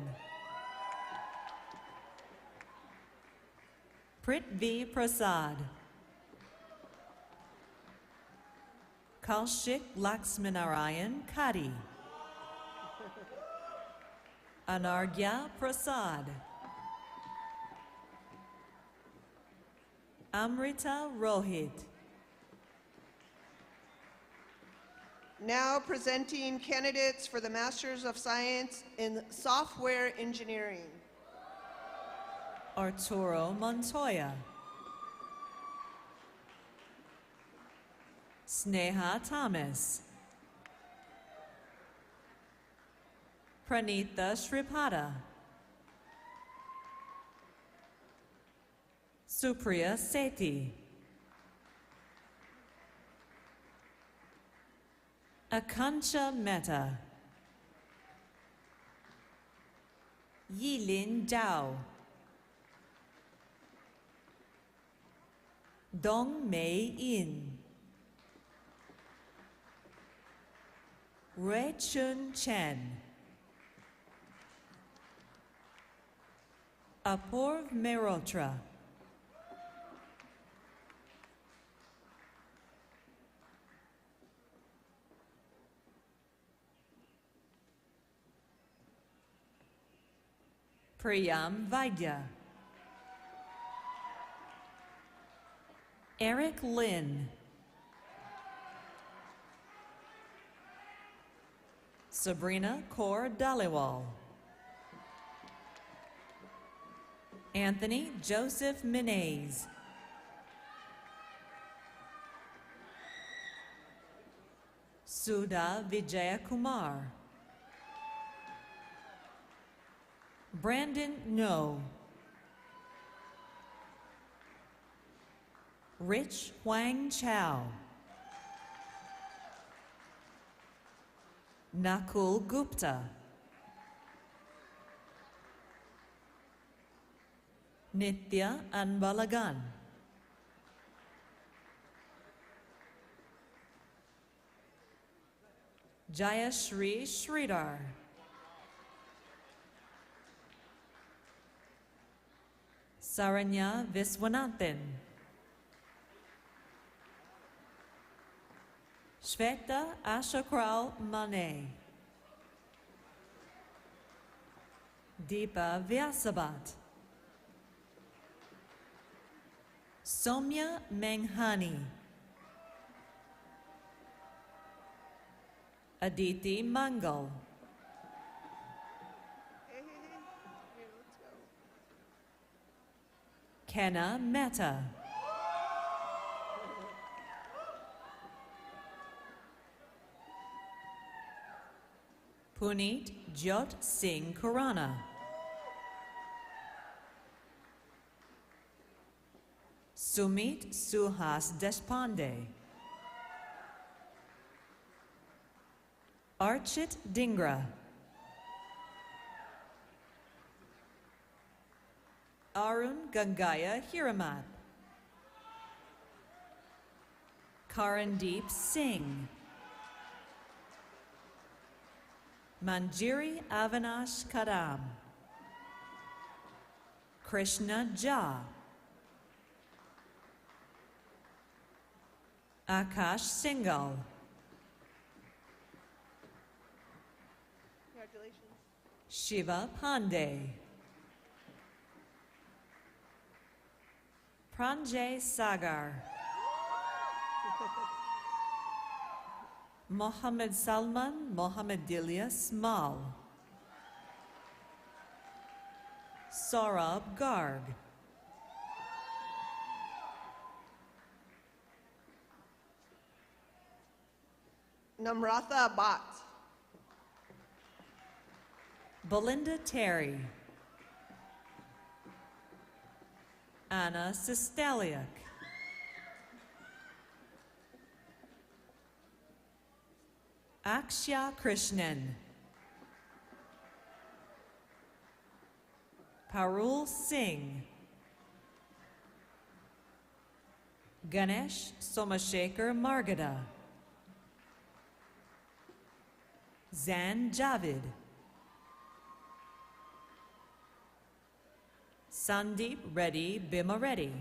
Prithvi Prasad. Kaushik Laxminarayan Kadi. Anargya Prasad. Amrita Rohit.
Now presenting candidates for the Masters of Science in Software Engineering.
Arturo Montoya. Sneha Thomas. Pranitha Sripada. Supriya Sethi. Akanksha Mehta. Yilin Zhao. Dong Mei In. Rui Chun Chen. Apurv Mehrotra. Priyam Vaidya. Eric Lin. Sabrina Kaur Dhaliwal. Anthony Joseph Minays. Sudha Vijayakumar. Brandon No. Rich Huang Chow. Nakul Gupta. Nitya Anbalagan. Jayashri Sridhar. Saranya Viswanathan. Shweta Ashokral Mane. Deepa Vyasabat. Somya Menghani. Aditi Mangal. Kenna Mehta. Puneet Jyot Singh Khurana. Sumit Suhas Deshpande. Archit Dhingra. Arun Gangaya Hiramat. Karandeep Singh. Manjiri Avinash Kadam. Krishna Jha. Akash Singhal.
Congratulations.
Shiva Pandey. Pranjay Sagar. Mohammed Salman Mohammedilia Smal. Saurabh Garg.
Namrata Bhatt.
Belinda Terry. Anna Sisteliak. Akshay Krishnan, Parul Singh, Ganesh Somashekar Margada, Zan Javid, Sandeep Reddy Bimareddy,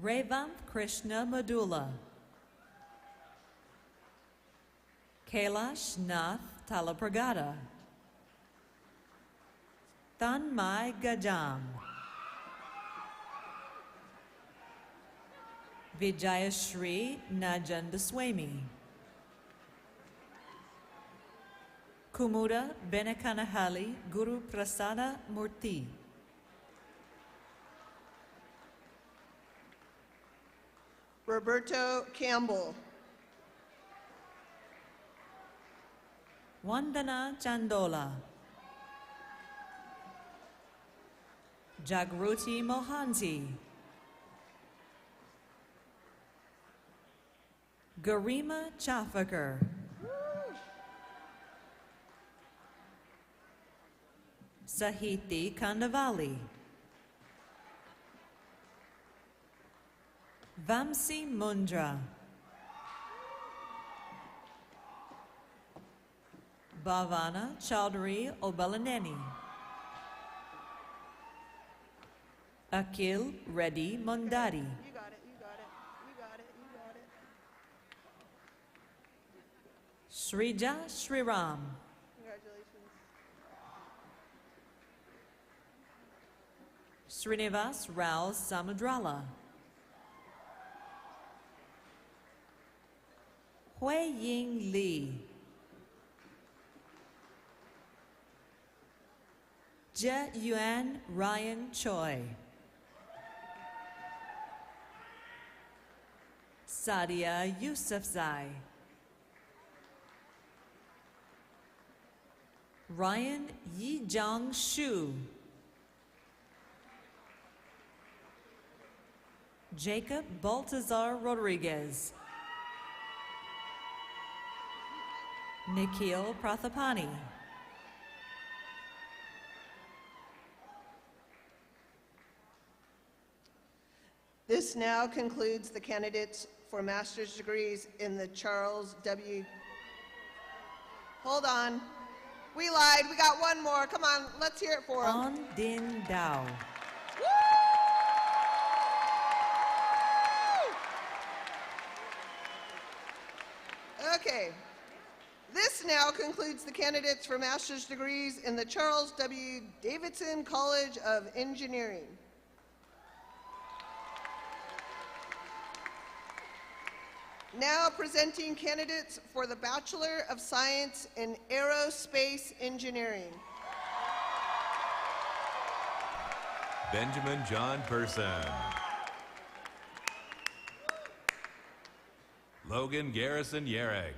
Revamp Krishna Madula, Kailash Nath Talapragada, Tanmay Gajam, Vijayashri Najandaswamy, Kumuda Benakanahali Guru Prasada Murthy,
Roberto Campbell,
Vandana Chandola, Jagruti Mohanty, Garima Chafakar, Sahiti Kandavali, Vamsi Mundra, Bhavana Chaudhary Obalaneni, Akhil Reddy Mondadi,
you got it, you got it, you got it, you got it.
Srija Sriram,
Congratulations.
Srinivas Rao Samudrala, Hui Ying Li, Jia Yuan Ryan Choi, Sadia Yousafzai, Ryan Yijong Shu, Jacob Baltazar Rodriguez, Nikhil Prathapani,
This now concludes the candidates for master's degrees in the Charles W. Hold on. We lied. We got one more. Come on. Let's hear it for them.
On Din Dao,
Okay. This now concludes the candidates for master's degrees in the Charles W. Davidson College of Engineering. Now presenting candidates for the Bachelor of Science in Aerospace Engineering.
Benjamin John Person. Logan Garrison Yerrick.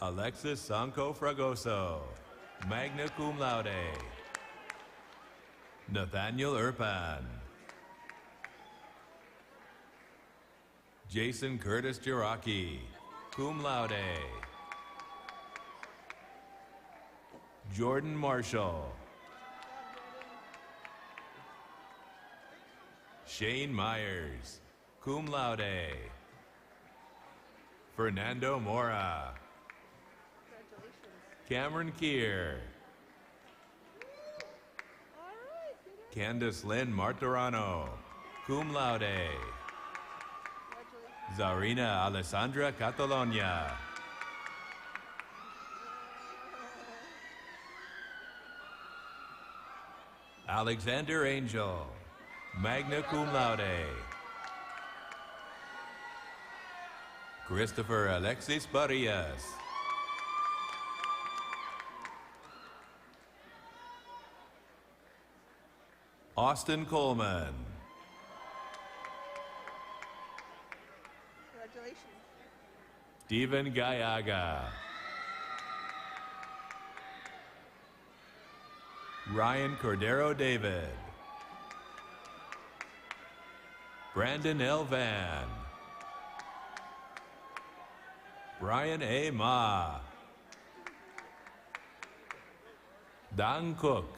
Alexis Sanko Fragoso, magna cum laude. Nathaniel Urpan. Jason Curtis Jiraki, cum laude. Jordan Marshall. Shane Myers, cum laude. Fernando Mora. Cameron Keir. Candace Lynn Martorano, cum laude. Zarina Alessandra Catalonia. Alexander Angel, magna cum laude. Christopher Alexis Barrias. Austin Coleman.
Congratulations.
Stephen Gayaga. Ryan Cordero David. Brandon L. Van, Brian A. Ma, Don Cook,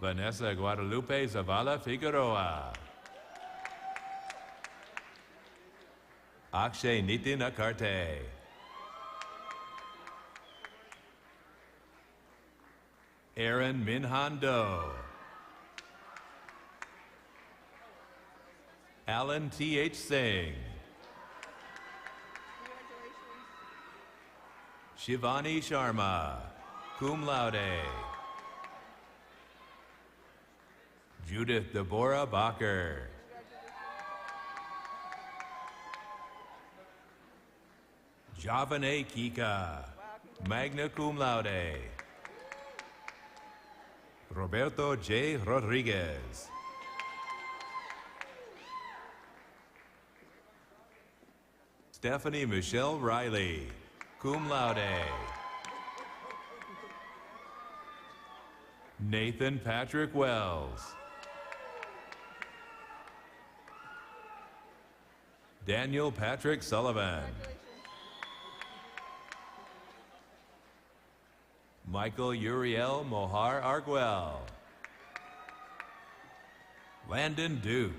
Vanessa Guadalupe Zavala Figueroa, Akshay Nitin Akarte, Aaron Minhan Do, Alan T.H. Singh, Shivani Sharma, cum laude, Judith Deborah Bacher, Javane Kika, magna cum laude, Roberto J. Rodriguez, Stephanie Michelle Riley, cum laude, Nathan Patrick Wells, Daniel Patrick Sullivan, Michael Uriel Mohar Arguel, Landon Duke,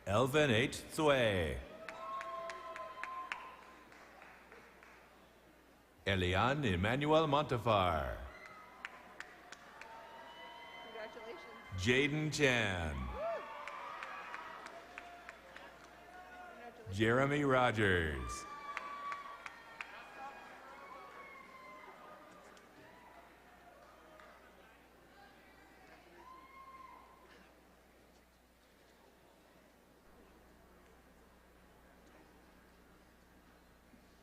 Elvin H. Tsue, Elian Emmanuel Montefar, Jaden Chan, Jeremy Rogers,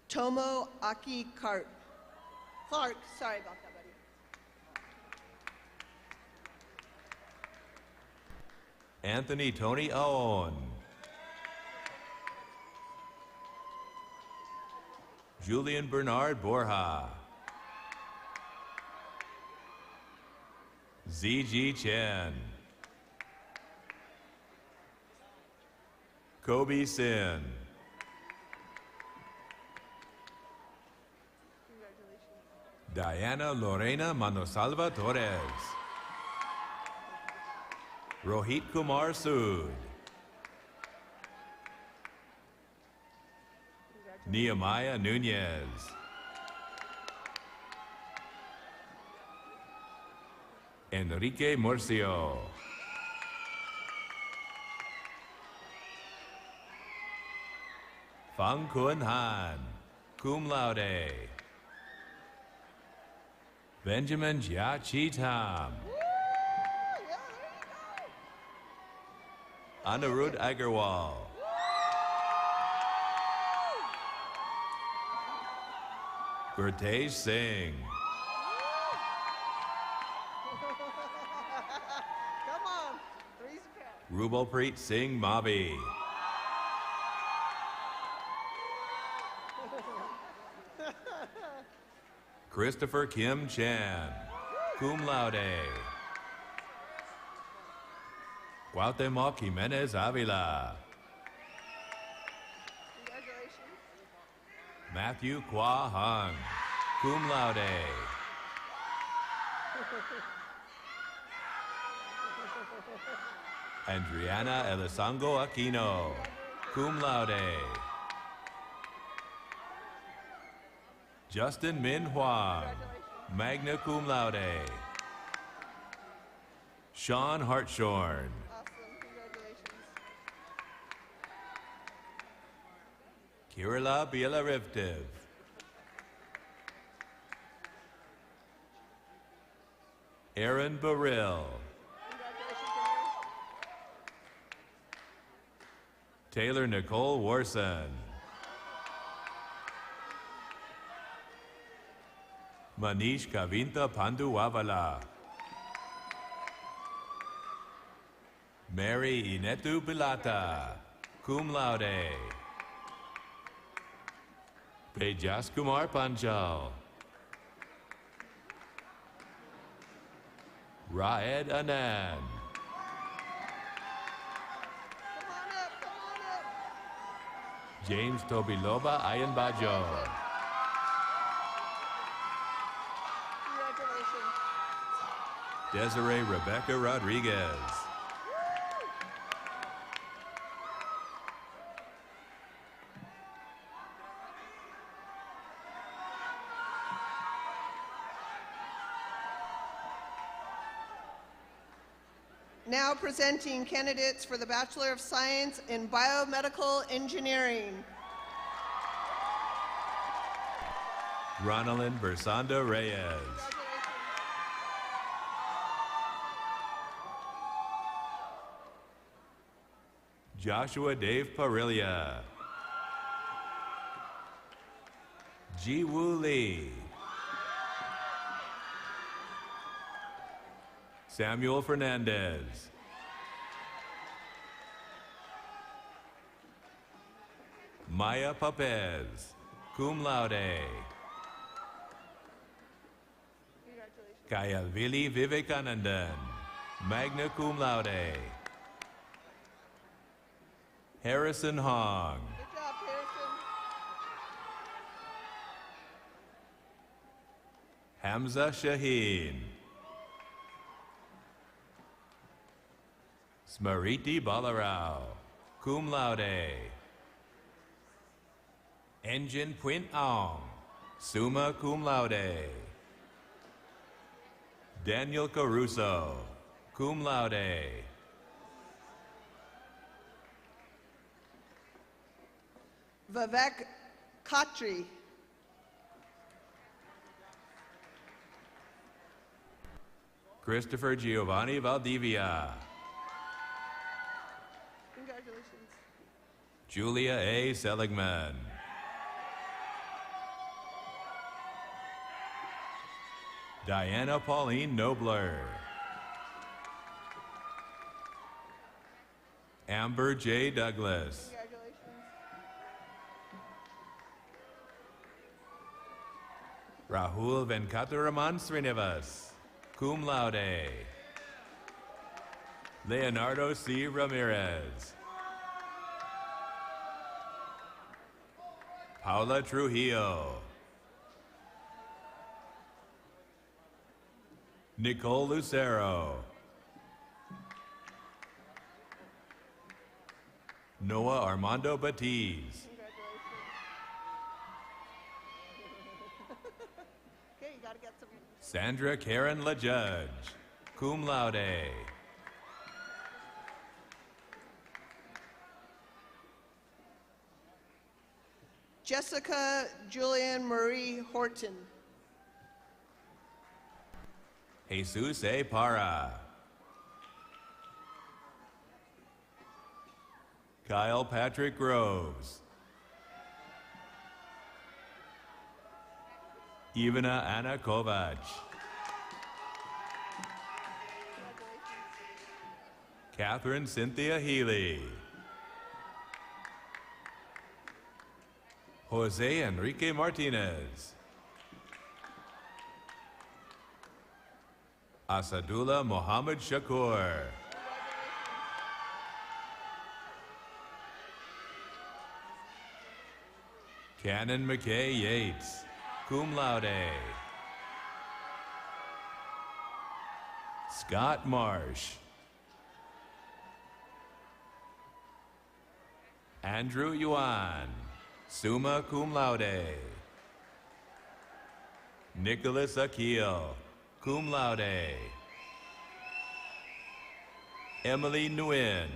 Tomo Aki Clark, sorry about that, buddy.
Anthony Tony Owen, Julian Bernard Borja, ZG Chen, Kobe Sin, Diana Lorena Manosalva Torres, Rohit Kumar Sood, Nehemiah Nunez, Enrique Murcio, Fang Kun Han, cum laude, Benjamin Jia Chi Tam, Anirudh Agarwal, Gurtej Singh,
Come on, three's a pair.
Rubalpreet Singh Mabi, Christopher Kim Chan, cum laude, Cuauhtemoc Jimenez Avila, Matthew Kwa Hung, cum laude, Adriana Elisango Aquino, cum laude, Justin Min Huang, magna cum laude, Sean Hartshorn, Kirila Bielarivtiv, Aaron Burrill, Taylor Nicole Warson, Manish Kavinta Panduwavala, Mary Inetu Pilata, cum laude, Tejas Kumar Panchal, Raed Anand. James Tobiloba Ayanbajo.
Congratulations.
Desiree Rebecca Rodriguez.
Now presenting candidates for the Bachelor of Science in Biomedical Engineering.
Ronalyn Bersanda Reyes. Joshua Dave Parilla. Ji Woo Lee. Samuel Fernandez. Maya Papez, cum laude. Kayalvili Vivekanandan, magna cum laude. Harrison Hong.
Good job, Harrison.
Hamza Shaheen. Smriti Balarao, cum laude. Engin Puint Aung, summa cum laude. Daniel Caruso, cum laude.
Vivek Khatri.
Christopher Giovanni Valdivia.
Congratulations.
Julia A. Seligman. Diana Pauline Nobler. Amber J. Douglas.
Congratulations.
Rahul Venkataraman Srinivas, cum laude. Leonardo C. Ramirez. Paula Trujillo. Nicole Lucero. Noah Armando Batiz.
Okay, you gotta get some.
Sandra Karen LaJudge, cum laude.
Jessica Julian Marie Horton.
Jesus A. Para. Kyle Patrick Groves. Ivana Anna Kovac. Catherine Cynthia Healy. Jose Enrique Martinez. Asadullah Mohammed Shakur. Cannon McKay Yates, cum laude. Scott Marsh. Andrew Yuan, summa cum laude. Nicholas Akil, cum laude. Emily Nguyen.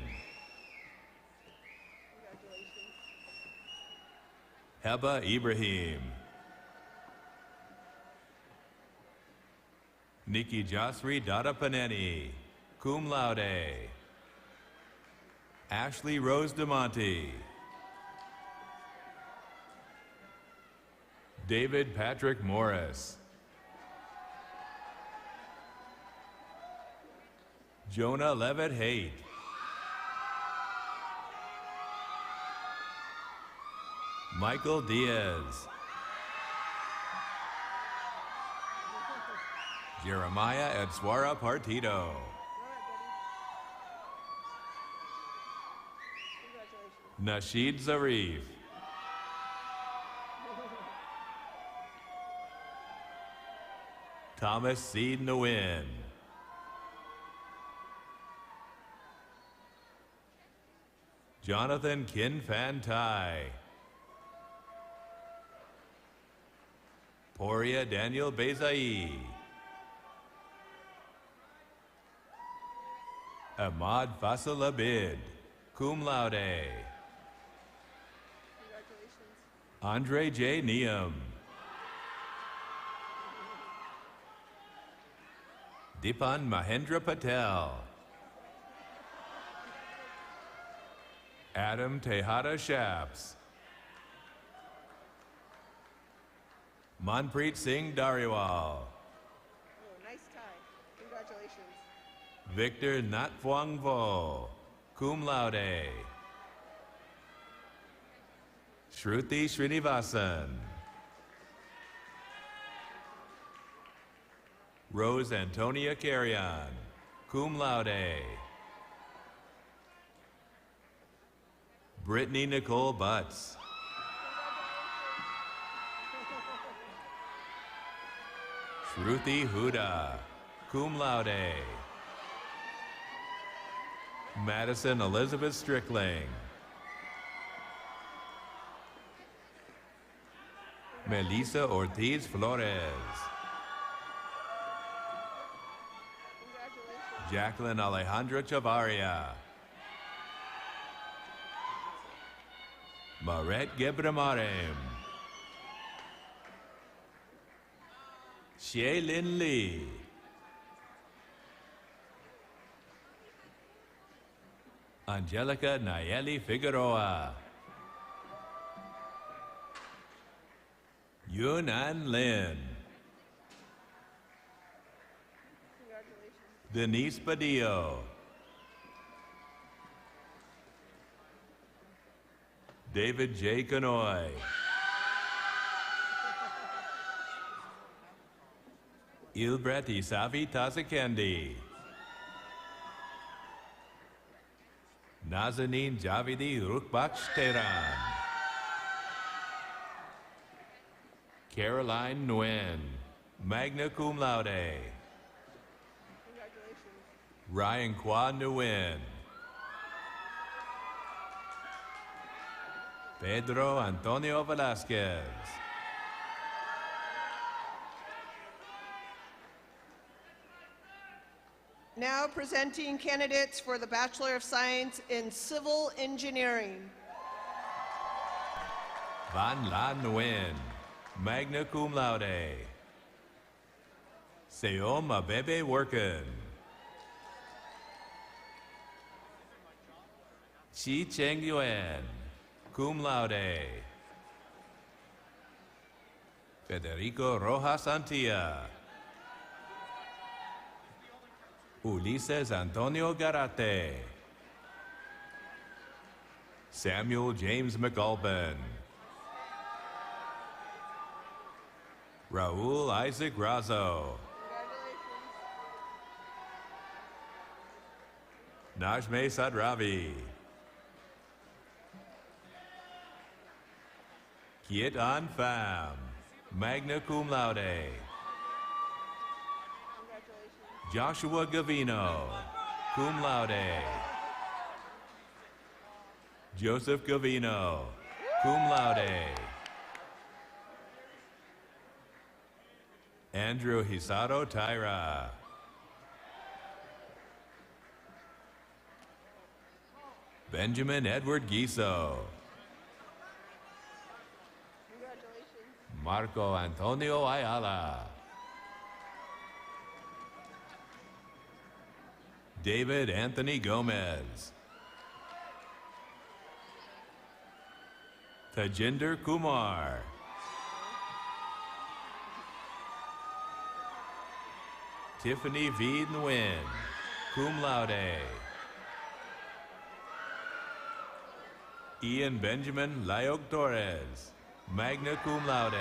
Heba Ibrahim. Nikki Jasri Dadapaneni, cum laude. Ashley Rose DeMonte. David Patrick Morris. Jonah Levitt Haight. Michael Diaz. Jeremiah Edsuara Partido. Nasheed Zarif. Thomas C. Nguyen. Jonathan Kin Fan Tai. Poria Daniel Bezai. Ahmad Faisal Abid, cum laude. Andre J. Neum. Dipan Mahendra Patel. Adam Tejada Shaps. Manpreet Singh Dariwal.
Oh, nice tie. Congratulations.
Victor Natphuong Vo, cum laude. Shruti Srinivasan. Rose Antonia Carrion, cum laude. Brittany Nicole Butts. Shruti Huda, cum laude. Madison Elizabeth Strickling. Melissa Ortiz Flores. Jacqueline Alejandra Chavaria. Maret Gebramarem. Xie Lin Lee. Angelica Nayeli Figueroa. Yun An Lin. Denise Badillo. David J. Canoy. Ilbret Isavi Tazikendi. Nazanin Javidi Rukbaksh Teran. Caroline Nguyen, magna cum laude. Ryan Kwa Nguyen. Pedro Antonio Velasquez.
Now presenting candidates for the Bachelor of Science in Civil Engineering.
Van La Nguyen, magna cum laude. Seom Abebe Workin. Chi Cheng Yuan, cum laude. Federico Rojas Antilla. Ulises Antonio Garate. Samuel James McAlpin. Raul Isaac Razo. Najme Sadravi. Kiet An Pham, magna cum laude. Joshua Gavino, cum laude. Joseph Gavino, cum laude. Andrew Hisato Tyra. Benjamin Edward Giso. Marco Antonio Ayala. David Anthony Gomez. Tajinder Kumar. Tiffany V. Nguyen, cum laude. Ian Benjamin Layog Torres, magna cum laude.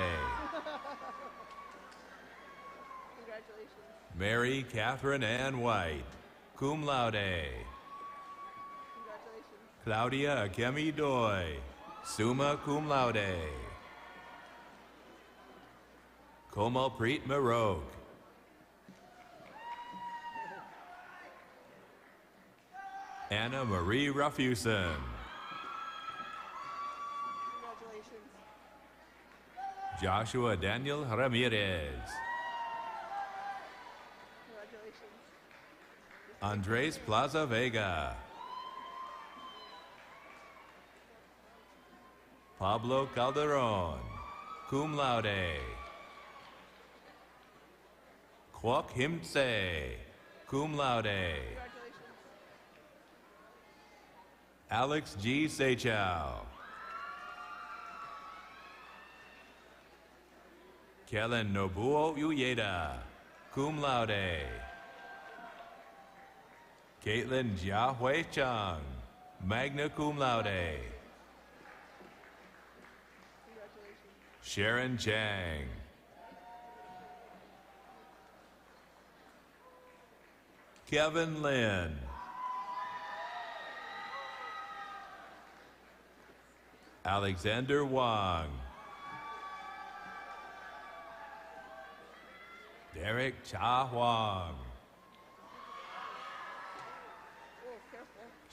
Congratulations.
Mary Catherine Ann White, cum laude. Claudia Akemi Doi, summa cum laude. Komalpreet Marog. Anna Marie Raffuson. Joshua Daniel Ramirez. Andres Plaza Vega. Pablo Calderon, cum laude. Kwok Himtse, cum laude. Alex G. Seychow. Kellen Nobuo Uyeda, cum laude. Caitlin Jia Hui Chang, magna cum laude. Sharon Chang. Kevin Lin. Alexander Wang. Derek Cha Huang.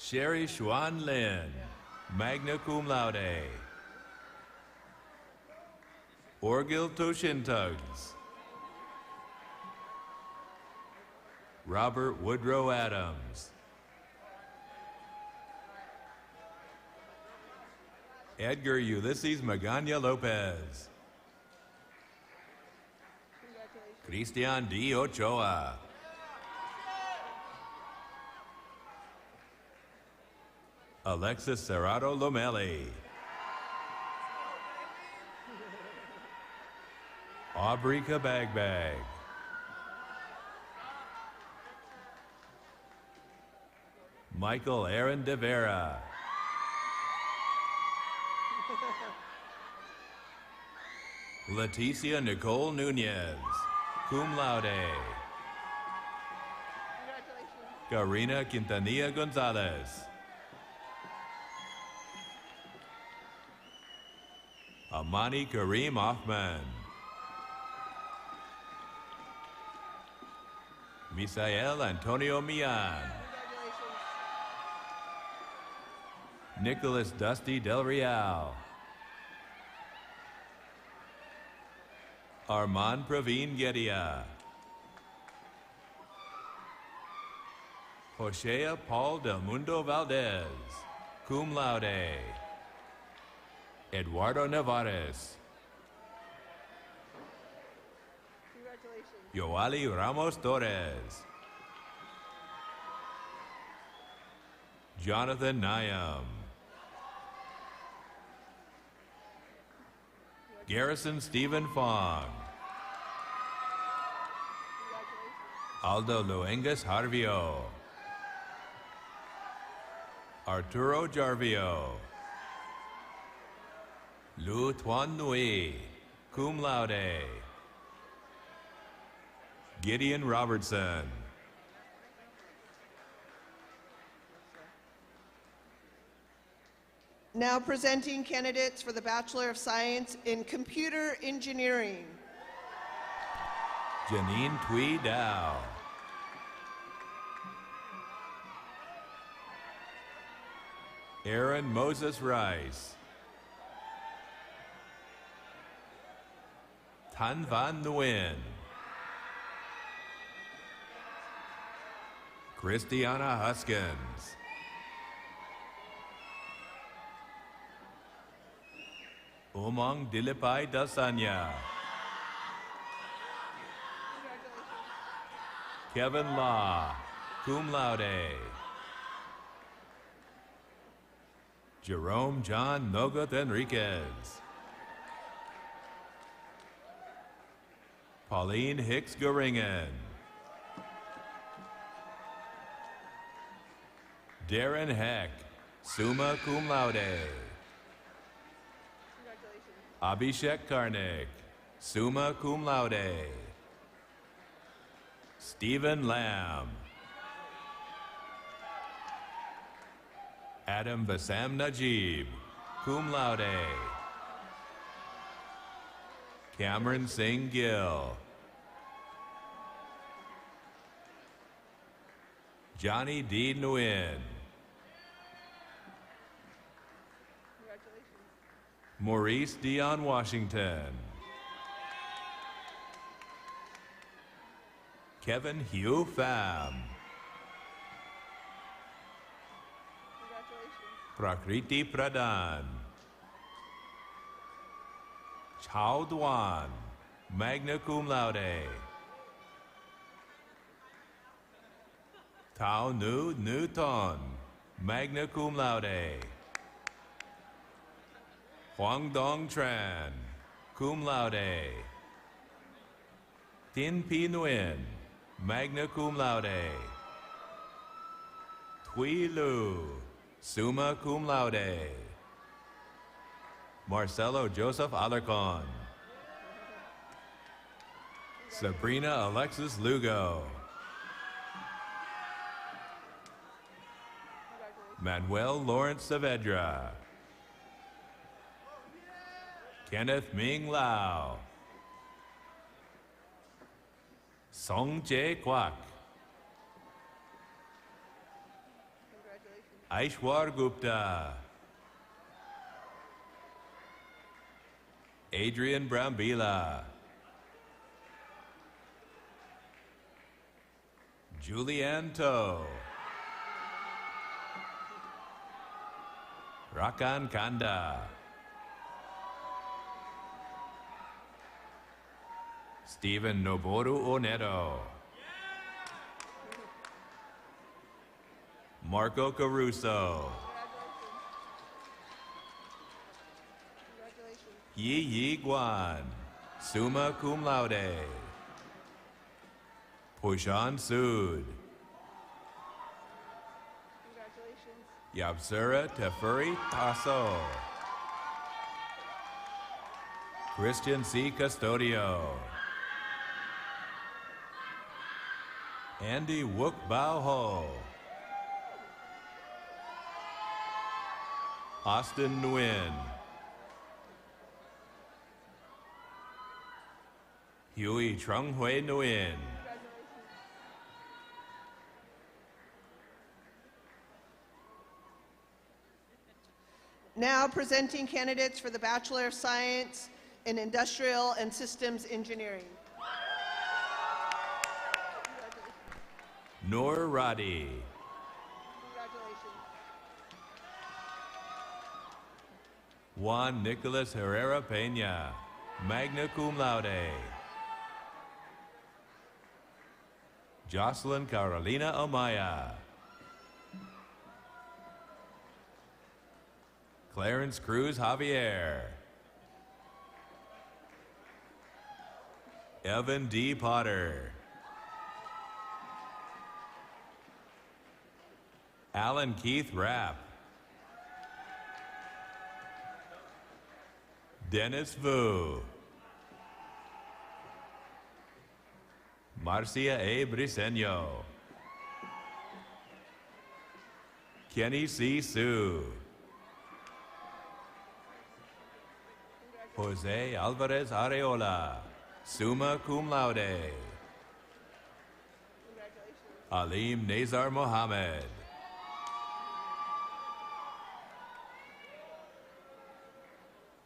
Sherry Xuan Lin, magna cum laude. Orgil Toshintugs. Robert Woodrow Adams. Edgar Ulysses Magana Lopez. Cristian D. Ochoa. Alexis Serrato Lomeli. Aubrey Kabagbag. Michael Aaron De Vera. Leticia Nicole Nunez, cum laude. Karina Quintanilla Gonzalez. Amani Kareem Ahmed. Misael Antonio Mian. Nicholas Dusty Del Real. Armand Praveen Gedia. Hosea Paul Del Mundo Valdez, cum laude. Eduardo Nevares. Yoali Ramos Torres. Jonathan Nyam. Garrison Stephen Fong. Aldo Luengas Harvio. Arturo Jarvio. Lu Tuan Nui, cum laude. Gideon Robertson.
Now presenting candidates for the Bachelor of Science in Computer Engineering.
Janine Tui Dow. Aaron Moses Rice. Tan Van Nguyen. Christiana Huskins. Umang Dilipai Dasanya. Kevin Law, cum laude. Jerome John Nogat Enriquez. Pauline Hicks Goringen. Darren Heck, summa cum laude. Abhishek Karnik, summa cum laude. Stephen Lamb. Adam Bassam Najib, cum laude. Cameron Singh Gill. Johnny D. Nguyen. Maurice Dion Washington. Kevin Hugh Pham. Prakriti Pradhan. Chao Dwan, magna cum laude. Tao Nu Nuton, magna cum laude. Huang Dong Tran, cum laude. Tin Pi Nguyen, magna cum laude. Tui Lu, summa cum laude. Marcelo Joseph Alarcon. Sabrina Alexis Lugo. Manuel Lawrence Saavedra. Kenneth Ming Lau. Song Jae Kwak. Aishwar Gupta. Adrian Brambila. Julianne To. Rakan Kanda. Stephen Noboru Oneto. Marco Caruso. Yi Yi Guan, summa cum laude. Pushan Sood. Yabsura Tefuri Tasso. Christian C. Custodio. Andy Wook Bao Ho. Austin Nguyen. Huey Trung Hui Nguyen.
Now presenting candidates for the Bachelor of Science in Industrial and Systems Engineering.
Noor Radi. Juan Nicolas Herrera Peña, magna cum laude. Jocelyn Carolina Amaya. Clarence Cruz Javier. Evan D. Potter. Alan Keith Rapp. Dennis Vu. Marcia A. Briseño. Kenny C. Sue. Jose Alvarez Areola, summa cum laude. Alim Nazar Mohammed.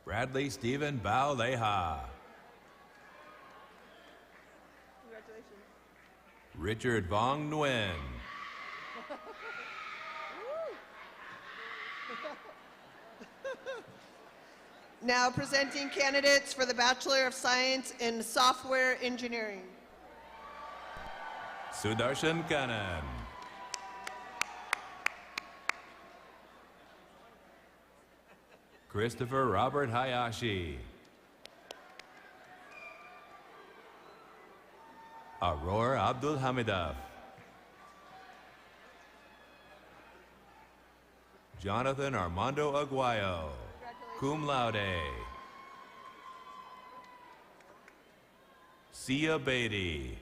Bradley Stephen Bao Leha. Richard Vong Nguyen.
Now presenting candidates for the Bachelor of Science in Software Engineering.
Sudarshan Kannan. Christopher Robert Hayashi. Aurora Abdul Hamidov. Jonathan Armando Aguayo, cum laude. Sia Beatty.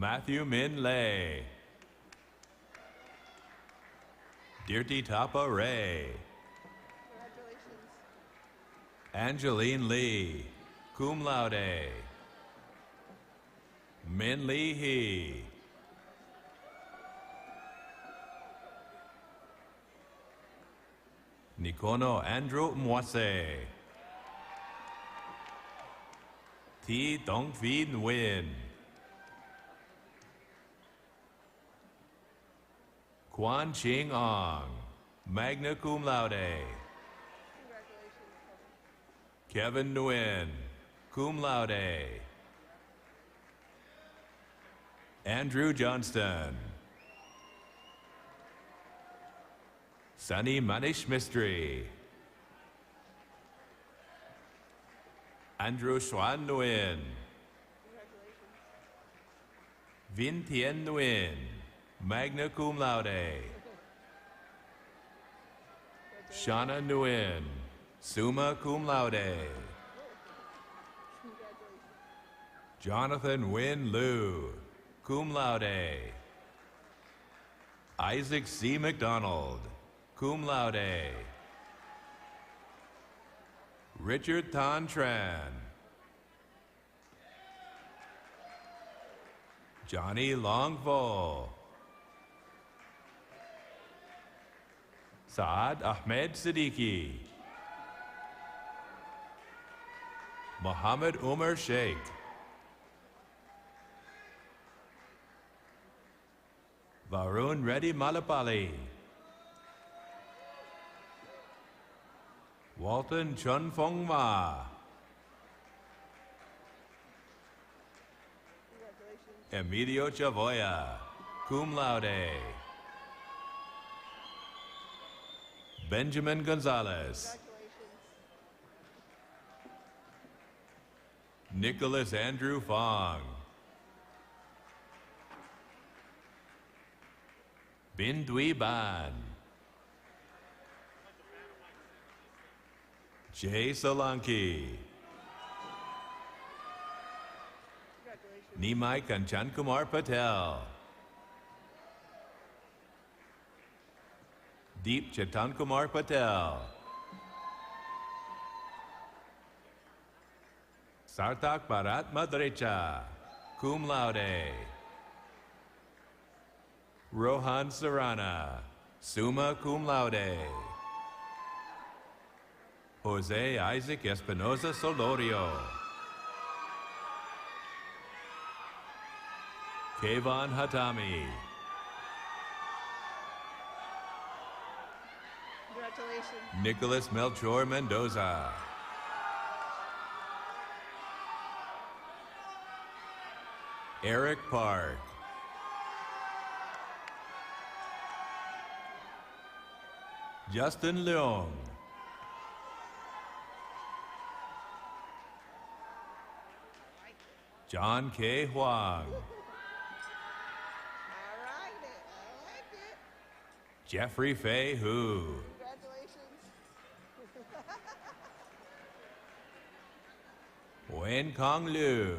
Matthew Min Lay. Dirty Tapa Ray. Angeline Lee, cum laude. Min Lee Hee. Nikono Andrew Mwase. Thi Dong Phi Nguyen. Quan Ching Ong, magna cum laude. Kevin Nguyen, cum laude. Andrew Johnston. Sunny Manish Mistry. Andrew Xuan Nguyen. Vin Thien Nguyen, magna cum laude. Shauna Nguyen, summa cum laude. Jonathan Win Liu, cum laude. Isaac C. McDonald, cum laude. Richard Tan Tran. Johnny Longvo. Saad Ahmed Siddiqui. Mohammed Umar Sheikh. Varun Reddy Malapali. Walton Chun Fong Ma. Emilio Chavoya, cum laude. Benjamin Gonzalez. Nicholas Andrew Fong. Bin Dui Ban. Jay Solanki. Nimai Kanchan Kumar Patel. Deep Chetan Kumar Patel. Sartak Bharat Madrecha, cum laude. Rohan Sarana, summa cum laude. Jose Isaac Espinoza Solorio. Kevon Hatami.
Congratulations.
Nicholas Melchor Mendoza. Eric Park. Justin Leong. John K. Huang. Jeffrey Fei Hu. Wen Kong Liu.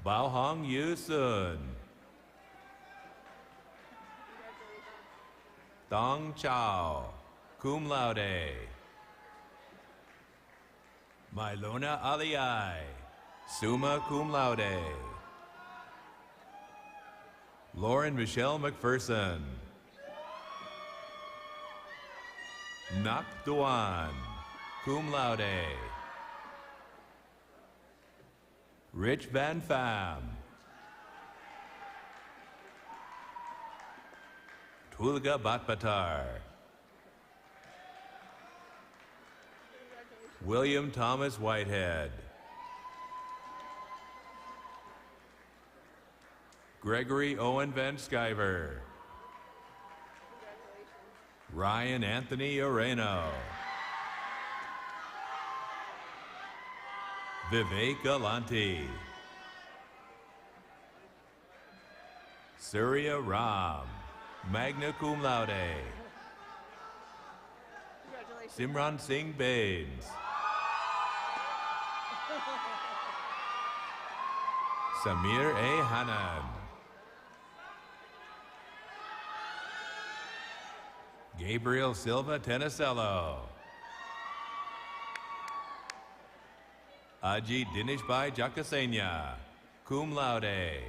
Bao Hong Yu Sun. Dong Chao, cum laude. Mylona Aliai, summa cum laude. Lauren Michelle McPherson. Nak Duan, cum laude. Rich Van Pham. Tulga Batbatar. William Thomas Whitehead. Gregory Owen Van Skyver. Ryan Anthony Oreno. Vivek Galanti. Surya Ram, magna cum laude. Simran Singh Bains. Samir A. Hanan. Gabriel Silva Tenicello. Aji Dinishbhai Jakasenya, cum laude.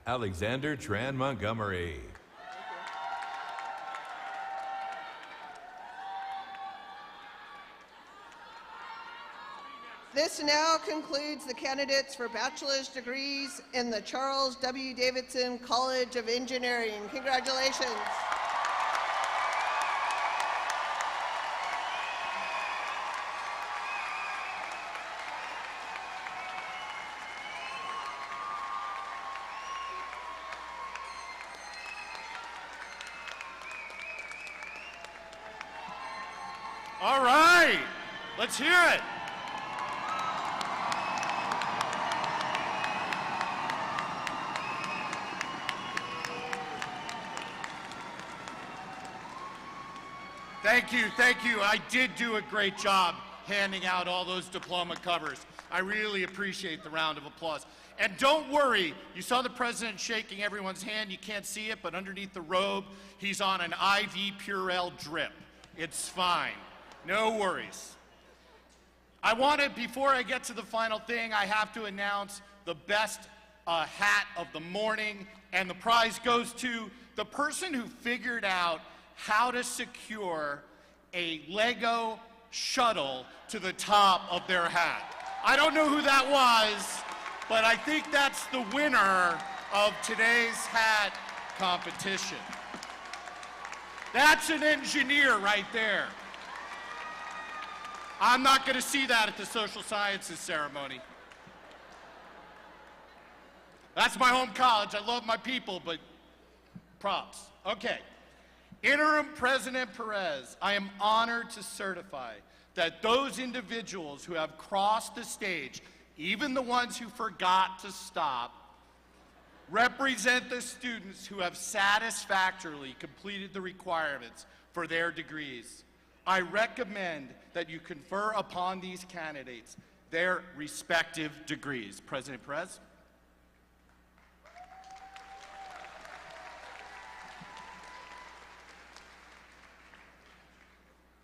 Alexander Tran Montgomery.
This now concludes the candidates for bachelor's degrees in the Charles W. Davidson College of Engineering. Congratulations.
All right, let's hear it. Thank you. I did do a great job handing out all those diploma covers. I really appreciate the round of applause. And don't worry, you saw the president shaking everyone's hand. You can't see it, but underneath the robe, he's on an IV Purell drip. It's fine. No worries. Before I get to the final thing, I have to announce the best hat of the morning, and the prize goes to the person who figured out how to secure a Lego shuttle to the top of their hat. I don't know who that was, but I think that's the winner of today's hat competition. That's an engineer right there. I'm not going to see that at the social sciences ceremony. That's my home college. I love my people, but props. Okay. Interim President Perez, I am honored to certify that those individuals who have crossed the stage, even the ones who forgot to stop, represent the students who have satisfactorily completed the requirements for their degrees. I recommend that you confer upon these candidates their respective degrees. President Perez.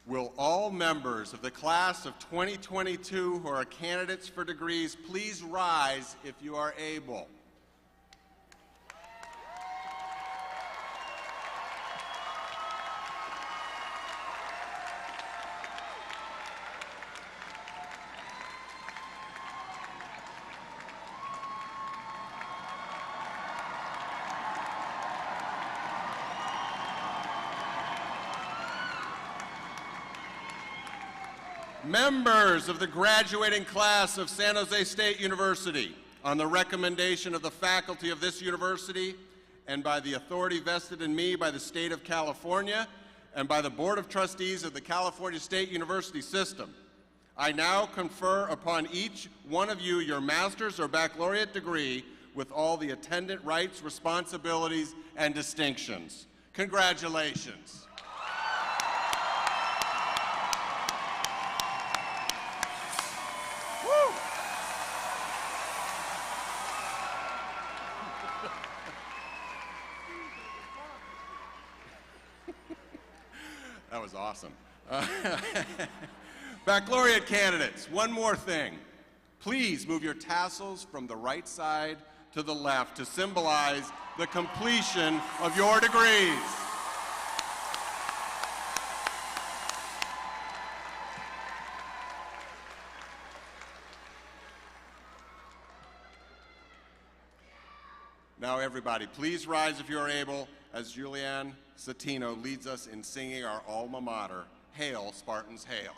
Will all members of the class of 2022 who are candidates for degrees please rise if you are able? Members of the graduating class of San Jose State University, on the recommendation of the faculty of this university and by the authority vested in me by the state of California and by the Board of Trustees of the California State University System, I now confer upon each one of you your master's or baccalaureate degree with all the attendant rights, responsibilities, and distinctions. Congratulations. That was awesome. Baccalaureate candidates, one more thing. Please move your tassels from the right side to the left to symbolize the completion of your degrees. Now everybody, please rise if you are able as Julianne Satino leads us in singing our alma mater, Hail, Spartans, Hail.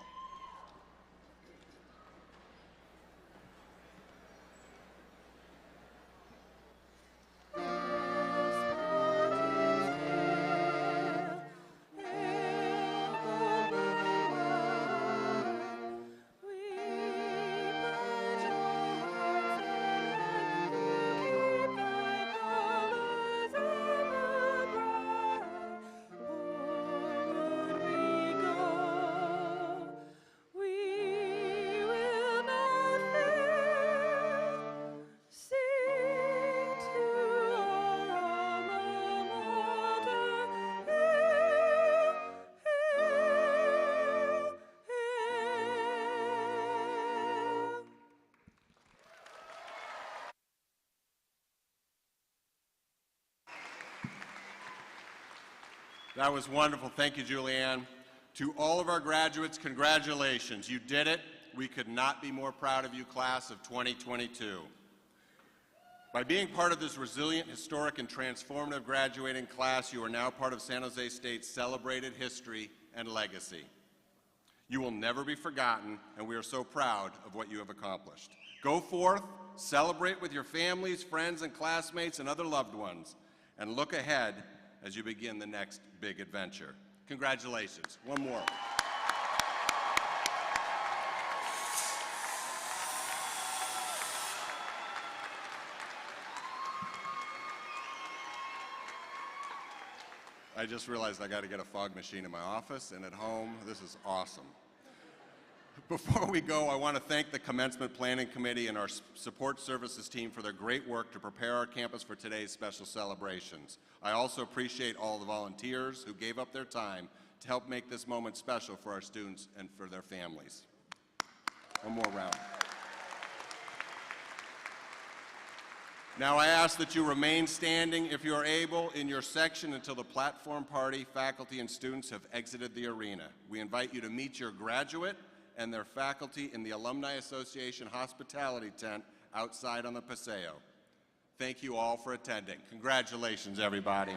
That was wonderful. Thank you, Julianne. To all of our graduates, congratulations. You did it. We could not be more proud of you, class of 2022. By being part of this resilient, historic, and transformative graduating class, you are now part of San Jose State's celebrated history and legacy. You will never be forgotten, and we are so proud of what you have accomplished. Go forth, celebrate with your families, friends, and classmates and other loved ones, and look ahead as you begin the next big adventure. Congratulations. One more. I just realized I got to get a fog machine in my office and at home. This is awesome. Before we go, I want to thank the Commencement Planning Committee and our support services team for their great work to prepare our campus for today's special celebrations. I also appreciate all the volunteers who gave up their time to help make this moment special for our students and for their families. One more round. Now I ask that you remain standing, if you are able, in your section until the platform party, faculty, and students have exited the arena. We invite you to meet your graduate and their faculty in the Alumni Association hospitality tent outside on the Paseo. Thank you all for attending. Congratulations, everybody.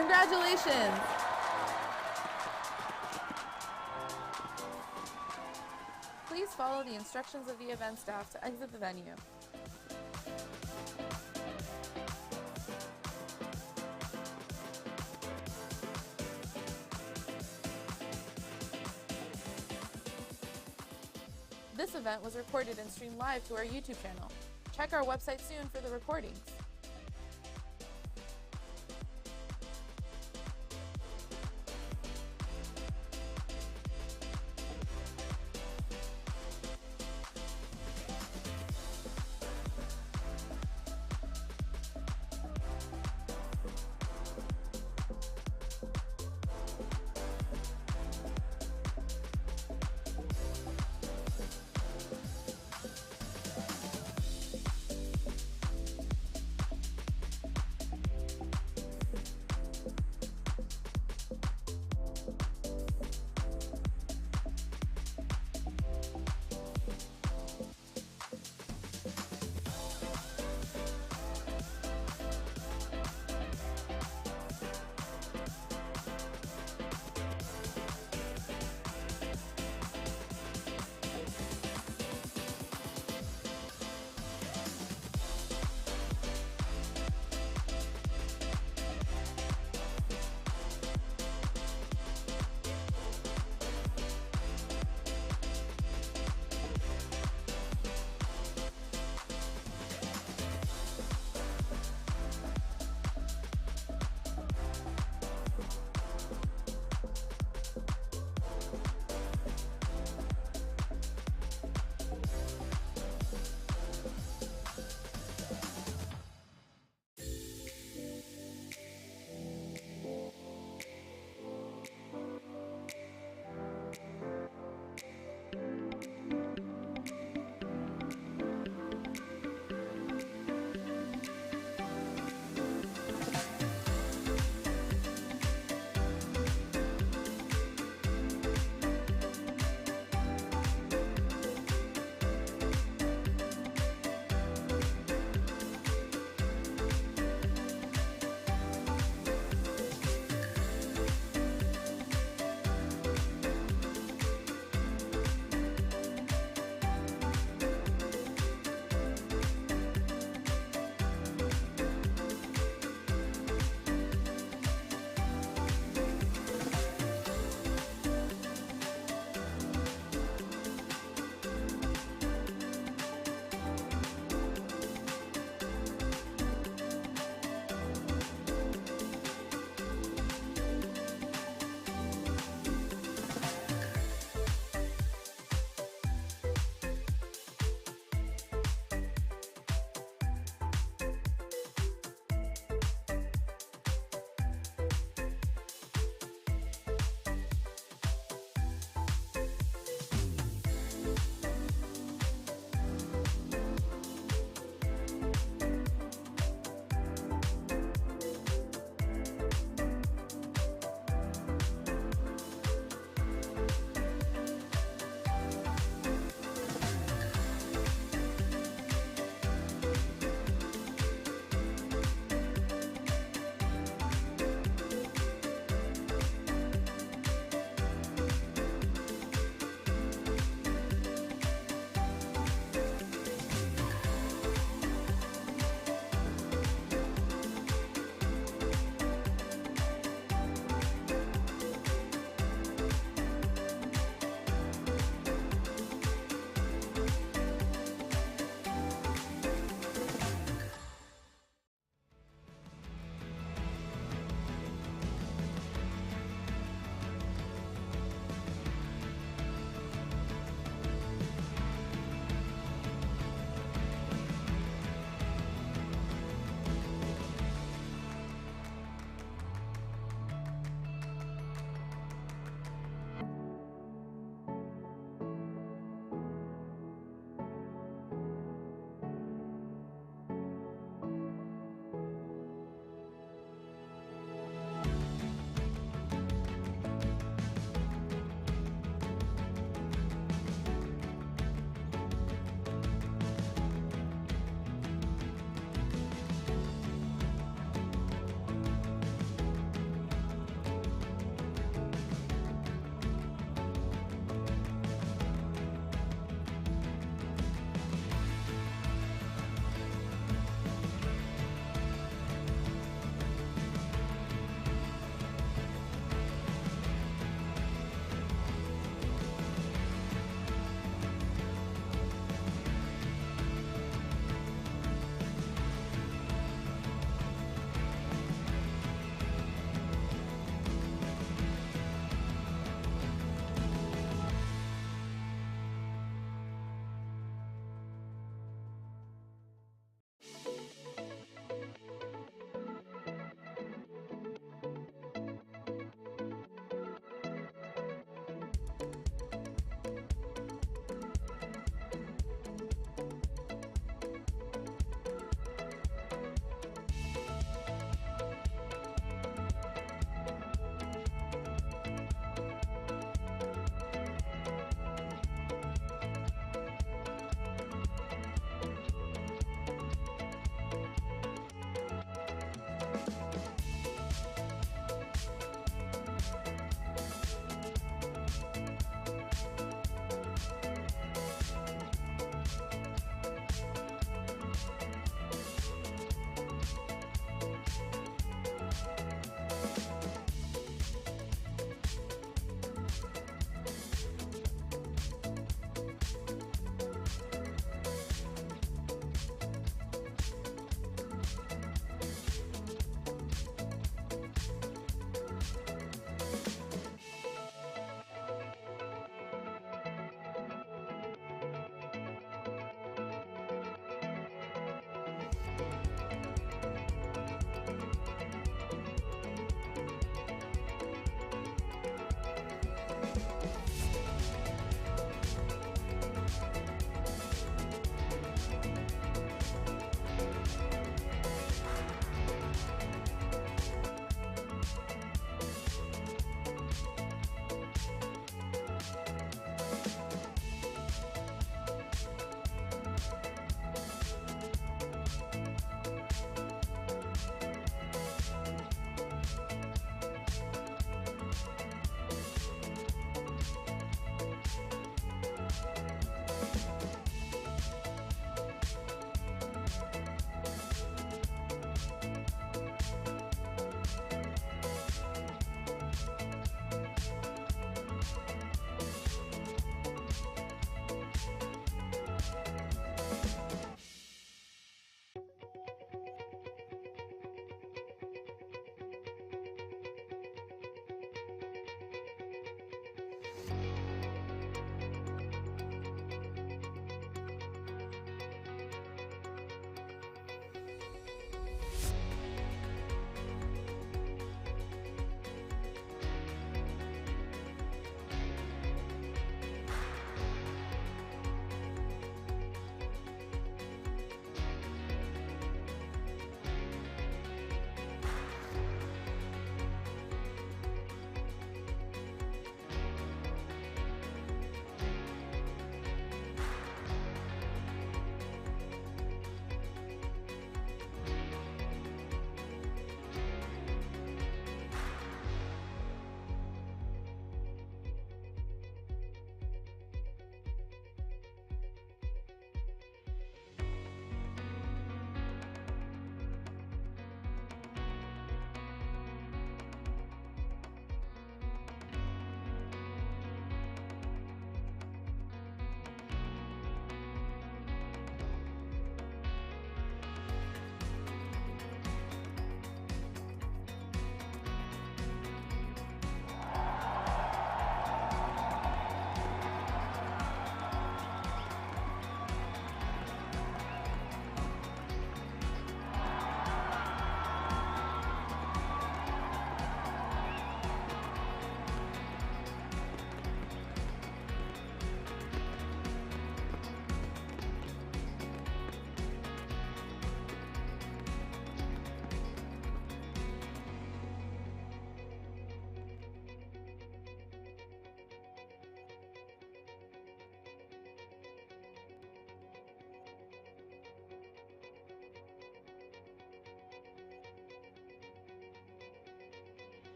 Congratulations! Please follow the instructions of the event staff to exit the venue. This event was recorded and streamed live to our YouTube channel. Check our website soon for the recordings.